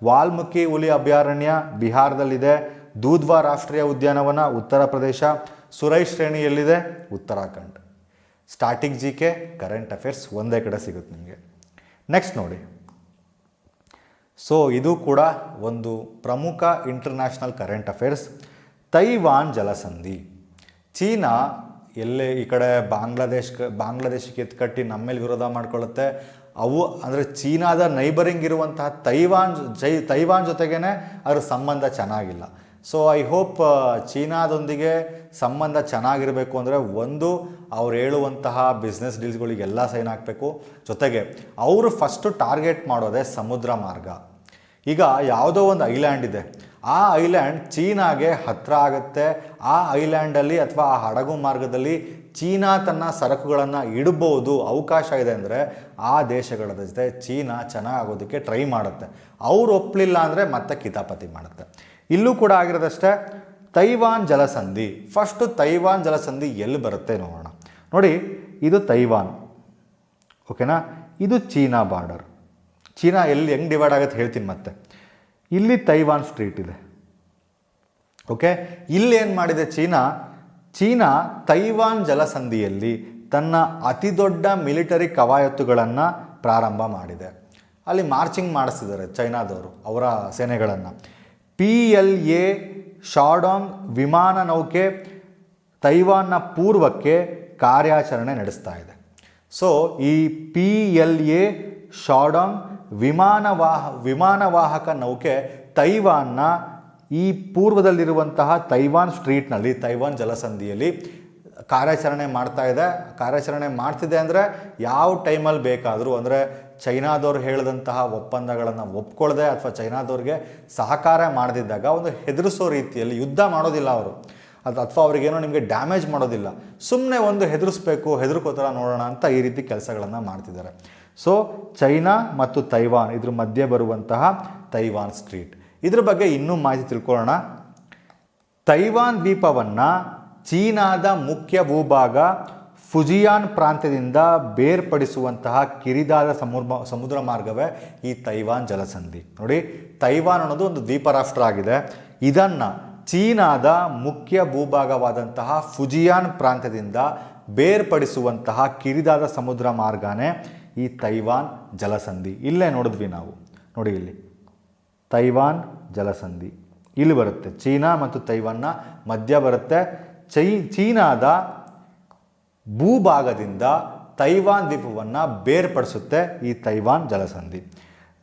ವಾಲ್ಮೀಕಿ ಹುಲಿ ಅಭಯಾರಣ್ಯ ಬಿಹಾರದಲ್ಲಿದೆ. ದೂಧ್ವಾ ರಾಷ್ಟ್ರೀಯ ಉದ್ಯಾನವನ ಉತ್ತರ ಪ್ರದೇಶ. ಸುರೈ ಶ್ರೇಣಿ ಎಲ್ಲಿದೆ? Uttarakhand. Static GK, current affairs ಒಂದೇ ಕಡೆ ಸಿಗುತ್ತೆ ನಿಮಗೆ. ನೆಕ್ಸ್ಟ್ ನೋಡಿ. ಸೊ ಇದು ಕೂಡ ಒಂದು ಪ್ರಮುಖ ಇಂಟರ್ನ್ಯಾಷನಲ್ ಕರೆಂಟ್ ಅಫೇರ್ಸ್. ತೈವಾನ್ ಜಲಸಂಧಿ. ಚೀನಾ ಎಲ್ಲೇ ಈ ಕಡೆ ಬಾಂಗ್ಲಾದೇಶಕ್ಕೆ ಎತ್ಕಟ್ಟಿ ನಮ್ಮ ಮೇಲೆ ವಿರೋಧ ಮಾಡ್ಕೊಳ್ಳುತ್ತೆ. ಅವು ಅಂದರೆ ಚೀನಾದ ನೈಬರಿಂಗ್ ಇರುವಂತಹ ತೈವಾನ್ ಜೊತೆಗೇ ಅದರ ಸಂಬಂಧ ಚೆನ್ನಾಗಿಲ್ಲ. ಸೊ ಐ ಹೋಪ್ ಚೀನಾದೊಂದಿಗೆ ಸಂಬಂಧ ಚೆನ್ನಾಗಿರಬೇಕು ಅಂದರೆ ಒಂದು ಅವ್ರು ಹೇಳುವಂತಹ ಬಿಸ್ನೆಸ್ ಡೀಲ್ಸ್ಗಳಿಗೆಲ್ಲ ಸೈನ್ ಹಾಕಬೇಕು. ಜೊತೆಗೆ ಅವರು ಫಸ್ಟು ಟಾರ್ಗೆಟ್ ಮಾಡೋದೇ ಸಮುದ್ರ ಮಾರ್ಗ. ಈಗ ಯಾವುದೋ ಒಂದು ಐಲ್ಯಾಂಡ್ ಇದೆ, ಆ ಐಲ್ಯಾಂಡ್ ಚೀನಾಗೆ ಹತ್ತಿರ ಆಗುತ್ತೆ. ಆ ಐಲ್ಯಾಂಡಲ್ಲಿ ಅಥವಾ ಆ ಹಡಗು ಮಾರ್ಗದಲ್ಲಿ ಚೀನಾ ತನ್ನ ಸರಕುಗಳನ್ನು ಇಡ್ಬೋದು, ಅವಕಾಶ ಇದೆ ಅಂದರೆ ಆ ದೇಶಗಳ ಜೊತೆ ಚೀನಾ ಚೆನ್ನಾಗೋದಕ್ಕೆ ಟ್ರೈ ಮಾಡುತ್ತೆ. ಅವ್ರು ಒಪ್ಪಲಿಲ್ಲ ಅಂದರೆ ಮತ್ತೆ ಕಿತಾಪತಿ ಮಾಡುತ್ತೆ. ಇಲ್ಲೂ ಕೂಡ ಆಗಿರೋದಷ್ಟೇ. ತೈವಾನ್ ಜಲಸಂಧಿ. ಫಸ್ಟು ತೈವಾನ್ ಜಲಸಂಧಿ ಎಲ್ಲಿ ಬರುತ್ತೆ ನೋಡೋಣ. ನೋಡಿ, ಇದು ತೈವಾನ್, ಓಕೆನಾ? ಇದು ಚೀನಾ ಬಾರ್ಡರ್. ಚೀನಾ ಎಲ್ಲಿ ಹೆಂಗೆ ಡಿವೈಡ್ ಆಗುತ್ತೆ ಹೇಳ್ತೀನಿ ಮತ್ತೆ. ಇಲ್ಲಿ ತೈವಾನ್ ಸ್ಟ್ರೀಟ್ ಇದೆ, ಓಕೆ? ಇಲ್ಲಿ ಏನು ಮಾಡಿದೆ ಚೀನಾ ತೈವಾನ್ ಜಲಸಂಧಿಯಲ್ಲಿ ತನ್ನ ಅತಿ ದೊಡ್ಡ ಮಿಲಿಟರಿ ಕವಾಯತುಗಳನ್ನು ಪ್ರಾರಂಭ ಮಾಡಿದೆ. ಅಲ್ಲಿ ಮಾರ್ಚಿಂಗ್ ಮಾಡಿಸ್ತಿದ್ದಾರೆ ಚೈನಾದವರು ಅವರ ಸೇನೆಗಳನ್ನು. PLA ಶಾಡಾಂಗ್ ವಿಮಾನ ನೌಕೆ ತೈವಾನ್ನ ಪೂರ್ವಕ್ಕೆ ಕಾರ್ಯಾಚರಣೆ ನಡೆಸ್ತಾ ಇದೆ. ಸೊ ಈ PLA ಶಾಡಾಂಗ್ ವಿಮಾನವಾಹಕ ನೌಕೆ ತೈವಾನ್ನ ಈ ಪೂರ್ವದಲ್ಲಿರುವಂತಹ ತೈವಾನ್ ಸ್ಟ್ರೀಟ್ನಲ್ಲಿ ತೈವಾನ್ ಜಲಸಂಧಿಯಲ್ಲಿ ಕಾರ್ಯಾಚರಣೆ ಮಾಡ್ತಾ ಇದೆ. ಕಾರ್ಯಾಚರಣೆ ಮಾಡ್ತಿದೆ ಅಂದರೆ ಯಾವ ಟೈಮಲ್ಲಿ ಬೇಕಾದರೂ, ಅಂದರೆ ಚೈನಾದವ್ರು ಹೇಳಿದಂತಹ ಒಪ್ಪಂದಗಳನ್ನು ಒಪ್ಕೊಳ್ಳದೆ ಅಥವಾ ಚೈನಾದವ್ರಿಗೆ ಸಹಕಾರ ಮಾಡದಿದ್ದಾಗ ಒಂದು ಹೆದರಿಸೋ ರೀತಿಯಲ್ಲಿ ಯುದ್ಧ ಮಾಡೋದಿಲ್ಲ ಅವರು, ಅಥವಾ ಅವ್ರಿಗೇನೋ ನಿಮಗೆ ಡ್ಯಾಮೇಜ್ ಮಾಡೋದಿಲ್ಲ, ಸುಮ್ಮನೆ ಒಂದು ಹೆದರಿಸ್ಬೇಕು, ಹೆದರ್ಕೋತರ ನೋಡೋಣ ಅಂತ ಈ ರೀತಿ ಕೆಲಸಗಳನ್ನು ಮಾಡ್ತಿದ್ದಾರೆ. ಸೊ ಚೈನಾ ಮತ್ತು ತೈವಾನ್ ಇದ್ರ ಮಧ್ಯೆ ಬರುವಂತಹ ತೈವಾನ್ ಸ್ಟ್ರೀಟ್, ಇದ್ರ ಬಗ್ಗೆ ಇನ್ನೂ ಮಾಹಿತಿ ತಿಳ್ಕೊಳ್ಳೋಣ. ತೈವಾನ್ ದ್ವೀಪವನ್ನು ಚೀನಾದ ಮುಖ್ಯ ಭೂಭಾಗ ಫುಜಿಯಾನ್ ಪ್ರಾಂತ್ಯದಿಂದ ಬೇರ್ಪಡಿಸುವಂತಹ ಕಿರಿದಾದ ಸಮುದ್ರ ಮಾರ್ಗವೇ ಈ ತೈವಾನ್ ಜಲಸಂಧಿ. ನೋಡಿ, ತೈವಾನ್ ಅನ್ನೋದು ಒಂದು ದ್ವೀಪ ರಾಷ್ಟ್ರ ಆಗಿದೆ. ಇದನ್ನು ಚೀನಾದ ಮುಖ್ಯ ಭೂಭಾಗವಾದಂತಹ ಫುಜಿಯಾನ್ ಪ್ರಾಂತ್ಯದಿಂದ ಬೇರ್ಪಡಿಸುವಂತಹ ಕಿರಿದಾದ ಸಮುದ್ರ ಮಾರ್ಗನೇ ಈ ತೈವಾನ್ ಜಲಸಂಧಿ. ಇಲ್ಲೇ ನೋಡಿದ್ವಿ ನಾವು, ನೋಡಿ ಇಲ್ಲಿ ತೈವಾನ್ ಜಲಸಂಧಿ, ಇಲ್ಲಿ ಬರುತ್ತೆ, ಚೀನಾ ಮತ್ತು ತೈವಾನ್ನ ಮಧ್ಯ ಬರುತ್ತೆ. ಚೀನಾದ ಭೂಭಾಗದಿಂದ ತೈವಾನ್ ದ್ವೀಪವನ್ನು ಬೇರ್ಪಡಿಸುತ್ತೆ ಈ ತೈವಾನ್ ಜಲಸಂಧಿ.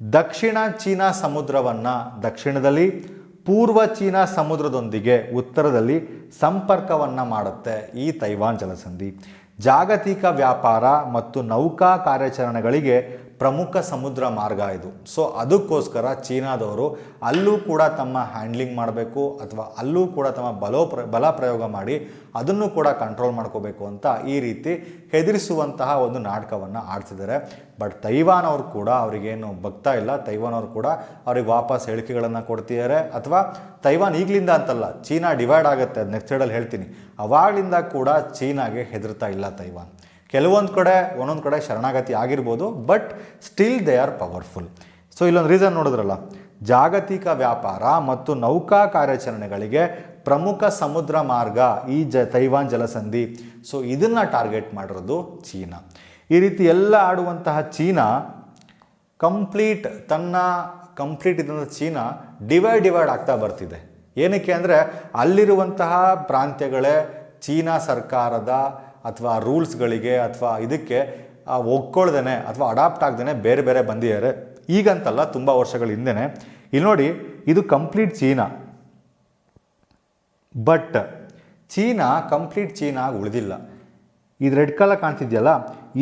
ದಕ್ಷಿಣ ಚೀನಾ ಸಮುದ್ರವನ್ನು ದಕ್ಷಿಣದಲ್ಲಿ, ಪೂರ್ವ ಚೀನಾ ಸಮುದ್ರದೊಂದಿಗೆ ಉತ್ತರದಲ್ಲಿ ಸಂಪರ್ಕವನ್ನು ಮಾಡುತ್ತೆ ಈ ತೈವಾನ್ ಜಲಸಂಧಿ. ಜಾಗತಿಕ ವ್ಯಾಪಾರ ಮತ್ತು ನೌಕಾ ಕಾರ್ಯಾಚರಣೆಗಳಿಗೆ ಪ್ರಮುಖ ಸಮುದ್ರ ಮಾರ್ಗ ಇದು. ಸೊ ಅದಕ್ಕೋಸ್ಕರ ಚೀನಾದವರು ಅಲ್ಲೂ ಕೂಡ ತಮ್ಮ ಹ್ಯಾಂಡ್ಲಿಂಗ್ ಮಾಡಬೇಕು ಅಥವಾ ಅಲ್ಲೂ ಕೂಡ ತಮ್ಮ ಬಲ ಪ್ರಯೋಗ ಮಾಡಿ ಅದನ್ನು ಕೂಡ ಕಂಟ್ರೋಲ್ ಮಾಡ್ಕೋಬೇಕು ಅಂತ ಈ ರೀತಿ ಹೆದರಿಸುವಂತಹ ಒಂದು ನಾಟಕವನ್ನು ಆಡ್ತಿದ್ದಾರೆ. ಬಟ್ ತೈವಾನ್ ಅವರು ಕೂಡ ಅವರಿಗೇನು ಬಗ್ತಾ ಇಲ್ಲ. ತೈವಾನ್ ಅವರು ಕೂಡ ಅವ್ರಿಗೆ ವಾಪಸ್ ಹೇಳಿಕೆಗಳನ್ನು ಕೊಡ್ತಿದ್ದಾರೆ. ಅಥವಾ ತೈವಾನ್ ಈಗಲಿಂದ ಅಂತಲ್ಲ, ಚೀನಾ ಡಿವೈಡ್ ಆಗುತ್ತೆ, ಅದು ನೆಕ್ಸ್ಟ್ ಸೈಡಲ್ಲಿ ಹೇಳ್ತೀನಿ, ಅವಾಗಲಿಂದ ಕೂಡ ಚೀನಾಗೆ ಹೆದರ್ತಾ ಇಲ್ಲ ತೈವಾನ್. ಕೆಲವೊಂದು ಕಡೆ ಒಂದೊಂದು ಕಡೆ ಶರಣಾಗತಿ ಆಗಿರ್ಬೋದು, but still they are powerful. So ಇಲ್ಲೊಂದು ರೀಸನ್ ನೋಡಿದ್ರಲ್ಲ, ಜಾಗತಿಕ ವ್ಯಾಪಾರ ಮತ್ತು ನೌಕಾ ಕಾರ್ಯಾಚರಣೆಗಳಿಗೆ ಪ್ರಮುಖ ಸಮುದ್ರ ಮಾರ್ಗ ಈ ತೈವಾನ್ ಜಲಸಂಧಿ. ಸೊ ಇದನ್ನು ಟಾರ್ಗೆಟ್ ಮಾಡಿರೋದು ಚೀನಾ. ಈ ರೀತಿ ಎಲ್ಲ ಆಡುವಂತಹ ಚೀನಾ ಕಂಪ್ಲೀಟ್ ಇದ್ದಂಥ ಚೀನಾ ಡಿವೈಡ್ ಆಗ್ತಾ ಬರ್ತಿದೆ. ಏನಕ್ಕೆ ಅಂದರೆ ಅಲ್ಲಿರುವಂತಹ ಪ್ರಾಂತ್ಯಗಳೇ ಚೀನಾ ಸರ್ಕಾರದ ಅಥವಾ ರೂಲ್ಸ್ಗಳಿಗೆ ಅಥವಾ ಇದಕ್ಕೆ ಒಗ್ಕೊಳ್ದೇನೆ ಅಥವಾ ಅಡಾಪ್ಟ್ ಆಗ್ದೇ ಬೇರೆ ಬೇರೆ ಬಂದಿದ್ದಾರೆ. ಈಗಂತಲ್ಲ, ತುಂಬ ವರ್ಷಗಳ ಹಿಂದೆನೇ. ಇಲ್ಲಿ ನೋಡಿ, ಇದು complete China. But complete China ಉಳಿದಿಲ್ಲ. ಇದು ರೆಡ್ ಕಲರ್ ಕಾಣ್ತಿದೆಯಲ್ಲ,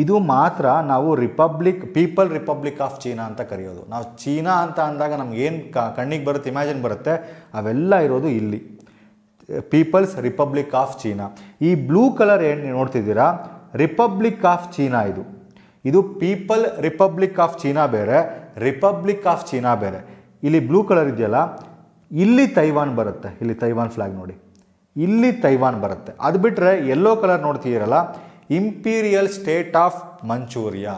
ಇದು ಮಾತ್ರ ನಾವು ಪೀಪಲ್ ರಿಪಬ್ಲಿಕ್ ಆಫ್ ಚೀನಾ ಅಂತ ಕರೆಯೋದು. ನಾವು ಚೀನಾ ಅಂತ ಅಂದಾಗ ನಮ್ಗೇನು ಕಣ್ಣಿಗೆ ಬರುತ್ತೆ, ಇಮ್ಯಾಜಿನ್ ಬರುತ್ತೆ, ಅವೆಲ್ಲ ಇರೋದು ಇಲ್ಲಿ ಪೀಪಲ್ಸ್ ರಿಪಬ್ಲಿಕ್ ಆಫ್ ಚೀನಾ. ಈ ಬ್ಲೂ ಕಲರ್ ಏನು ನೋಡ್ತಿದ್ದೀರಾ, ರಿಪಬ್ಲಿಕ್ ಆಫ್ ಚೀನಾ. ಇದು ಪೀಪಲ್ ರಿಪಬ್ಲಿಕ್ ಆಫ್ ಚೀನಾ ಬೇರೆ, ರಿಪಬ್ಲಿಕ್ ಆಫ್ ಚೀನಾ ಬೇರೆ. ಇಲ್ಲಿ ಬ್ಲೂ ಕಲರ್ ಇದೆಯಲ್ಲ, ಇಲ್ಲಿ ತೈವಾನ್ ಬರುತ್ತೆ. ಇಲ್ಲಿ ತೈವಾನ್ ಫ್ಲಾಗ್ ನೋಡಿ, ಇಲ್ಲಿ ತೈವಾನ್ ಬರುತ್ತೆ. ಅದು ಬಿಟ್ಟರೆ ಯೆಲ್ಲೋ ಕಲರ್ ನೋಡ್ತೀರಲ್ಲ, ಇಂಪೀರಿಯಲ್ ಸ್ಟೇಟ್ ಆಫ್ ಮಂಚೂರಿಯಾ.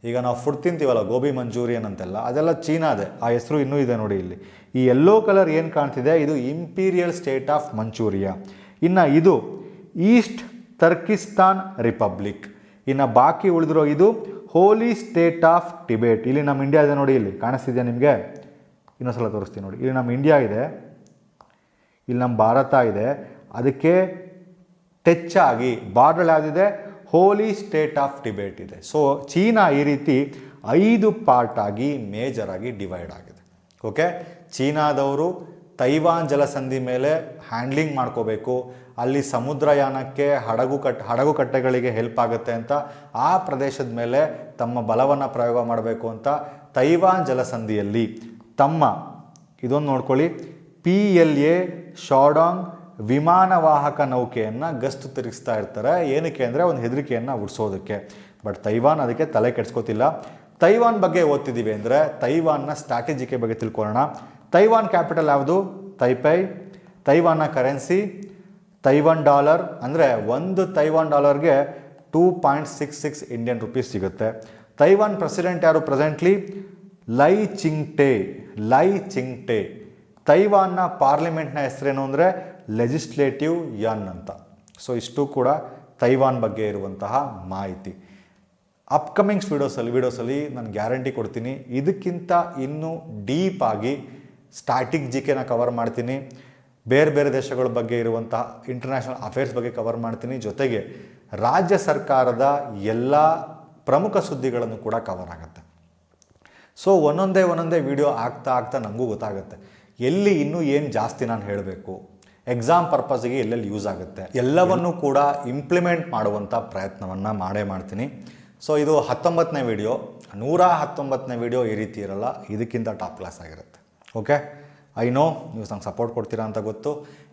ಈಗ ನಾವು ಫುಡ್ ತಿಂತೀವಲ್ಲ, ಗೋಬಿ ಮಂಚೂರಿಯನ್ ಅಂತೆಲ್ಲ, ಅದೆಲ್ಲ ಚೀನಾದೆ. ಆ ಹೆಸರು ಇನ್ನೂ ಇದೆ ನೋಡಿ ಇಲ್ಲಿ. ಈ ಯೆಲ್ಲೋ ಕಲರ್ ಏನು ಕಾಣ್ತಿದೆ, ಇದು ಇಂಪೀರಿಯಲ್ ಸ್ಟೇಟ್ ಆಫ್ ಮಂಚೂರಿಯಾ. ಇನ್ನು ಇದು ಈಸ್ಟ್ ಟರ್ಕಿಸ್ತಾನ್ ರಿಪಬ್ಲಿಕ್. ಇನ್ನು ಬಾಕಿ ಉಳಿದಿರೋ ಇದು ಹೋಲಿ ಸ್ಟೇಟ್ ಆಫ್ ಟಿಬೇಟ್. ಇಲ್ಲಿ ನಮ್ಮ ಇಂಡಿಯಾ ಇದೆ ನೋಡಿ, ಇಲ್ಲಿ ಕಾಣಿಸ್ತಿದೆಯಾ ನಿಮಗೆ? ಇನ್ನೊಂದ್ಸಲ ತೋರಿಸ್ತೀನಿ ನೋಡಿ. ಇಲ್ಲಿ ನಮ್ಮ ಇಂಡಿಯಾ ಇದೆ, ಇಲ್ಲಿ ನಮ್ಮ ಭಾರತ ಇದೆ. ಅದಕ್ಕೆ ಟಚ್ ಆಗಿ ಬಾರ್ಡರ್ ಯಾವುದಿದೆ, ಹೋಲಿ ಸ್ಟೇಟ್ ಆಫ್ ಟಿಬೇಟ್ ಇದೆ. ಸೊ ಚೀನಾ ಈ ರೀತಿ 5 ಪಾರ್ಟ್ ಆಗಿ ಮೇಜರ್ ಆಗಿ ಡಿವೈಡ್ ಆಗಿದೆ. ಓಕೆ, ಚೀನಾದವರು ತೈವಾನ್ ಜಲಸಂಧಿ ಮೇಲೆ ಹ್ಯಾಂಡ್ಲಿಂಗ್ ಮಾಡ್ಕೋಬೇಕು, ಅಲ್ಲಿ ಸಮುದ್ರಯಾನಕ್ಕೆ ಹಡಗು ಕಟ್ಟೆಗಳಿಗೆ ಹೆಲ್ಪ್ ಆಗುತ್ತೆ ಅಂತ ಆ ಪ್ರದೇಶದ ಮೇಲೆ ತಮ್ಮ ಬಲವನ್ನು ಪ್ರಯೋಗ ಮಾಡಬೇಕು ಅಂತ ತೈವಾನ್ ಜಲಸಂಧಿಯಲ್ಲಿ ಇದೊಂದು ನೋಡ್ಕೊಳ್ಳಿ, PLA ಶಾಡಾಂಗ್ ವಿಮಾನವಾಹಕ ನೌಕೆಯನ್ನು ಗಸ್ತು ತಿರುಗಿಸ್ತಾ ಇರ್ತಾರೆ. ಏನಕ್ಕೆ ಅಂದರೆ ಒಂದು ಹೆದರಿಕೆಯನ್ನು ಉಡಿಸೋದಕ್ಕೆ. ಬಟ್ ತೈವಾನ್ ಅದಕ್ಕೆ ತಲೆ ಕೆಡಿಸ್ಕೋತಿಲ್ಲ. ತೈವಾನ್ ಬಗ್ಗೆ ಓದ್ತಿದ್ದೀವಿ ಅಂದರೆ ತೈವಾನ್ನ ಸ್ಟ್ರಾಟಜಿಕೆ ಬಗ್ಗೆ ತಿಳ್ಕೊಳ್ಳೋಣ. ತೈವಾನ್ ಕ್ಯಾಪಿಟಲ್ ಯಾವುದು? ತೈಪೈ. ತೈವಾನ್ನ ಕರೆನ್ಸಿ ತೈವಾನ್ ಡಾಲರ್. ಅಂದರೆ ಒಂದು ತೈವಾನ್ ಡಾಲರ್ಗೆ 2.66 ಇಂಡಿಯನ್ ರುಪೀಸ್ ಸಿಗುತ್ತೆ. ತೈವಾನ್ ಪ್ರೆಸಿಡೆಂಟ್ ಯಾರು ಪ್ರೆಸೆಂಟ್ಲಿ? ಲೈ ಚಿಂಗ್ಟೆ. ತೈವಾನ್ನ ಪಾರ್ಲಿಮೆಂಟ್ನ ಹೆಸರೇನು ಅಂದರೆ ಲೆಜಿಸ್ಲೇಟಿವ್ ಯನ್ ಅಂತ. ಸೊ ಇಷ್ಟು ಕೂಡ ತೈವಾನ್ ಬಗ್ಗೆ ಇರುವಂತಹ ಮಾಹಿತಿ. ಅಪ್ಕಮಿಂಗ್ಸ್ ವಿಡಿಯೋಸಲ್ಲಿ ನಾನು ಗ್ಯಾರಂಟಿ ಕೊಡ್ತೀನಿ, ಇದಕ್ಕಿಂತ ಇನ್ನೂ ಡೀಪ್ ಆಗಿ ಸ್ಟ್ಯಾಟಿಕ್ ಜಿಕೆನ ಕವರ್ ಮಾಡ್ತೀನಿ, ಬೇರೆ ಬೇರೆ ದೇಶಗಳ ಬಗ್ಗೆ ಇರುವಂತಹ ಇಂಟರ್ನ್ಯಾಷನಲ್ ಅಫೇರ್ಸ್ ಬಗ್ಗೆ ಕವರ್ ಮಾಡ್ತೀನಿ, ಜೊತೆಗೆ ರಾಜ್ಯ ಸರ್ಕಾರದ ಎಲ್ಲ ಪ್ರಮುಖ ಸುದ್ದಿಗಳನ್ನು ಕೂಡ ಕವರ್ ಆಗುತ್ತೆ. ಸೊ ಒಂದೊಂದೇ ವಿಡಿಯೋ ಆಗ್ತಾ ನನಗೂ ಗೊತ್ತಾಗುತ್ತೆ ಎಲ್ಲಿ ಇನ್ನೂ ಏನು ಜಾಸ್ತಿ ನಾನು ಹೇಳಬೇಕು, ಎಕ್ಸಾಮ್ ಪರ್ಪಸ್ಗೆ ಎಲ್ಲೆಲ್ಲಿ ಯೂಸ್ ಆಗುತ್ತೆ, ಎಲ್ಲವನ್ನೂ ಕೂಡ ಇಂಪ್ಲಿಮೆಂಟ್ ಮಾಡುವಂಥ ಪ್ರಯತ್ನವನ್ನು ಮಾಡ್ತೀನಿ. ಸೊ ಇದು 19ನೇ ವಿಡಿಯೋ. 119ನೇ ವಿಡಿಯೋ ಈ ರೀತಿ ಇರಲ್ಲ, ಇದಕ್ಕಿಂತ ಟಾಪ್ ಕ್ಲಾಸ್ ಆಗಿರುತ್ತೆ. ಓಕೆ, ಐ ನೋ ನೀವು ನಂಗೆ ಸಪೋರ್ಟ್ ಕೊಡ್ತೀರಾ ಅಂತ ಗೊತ್ತು.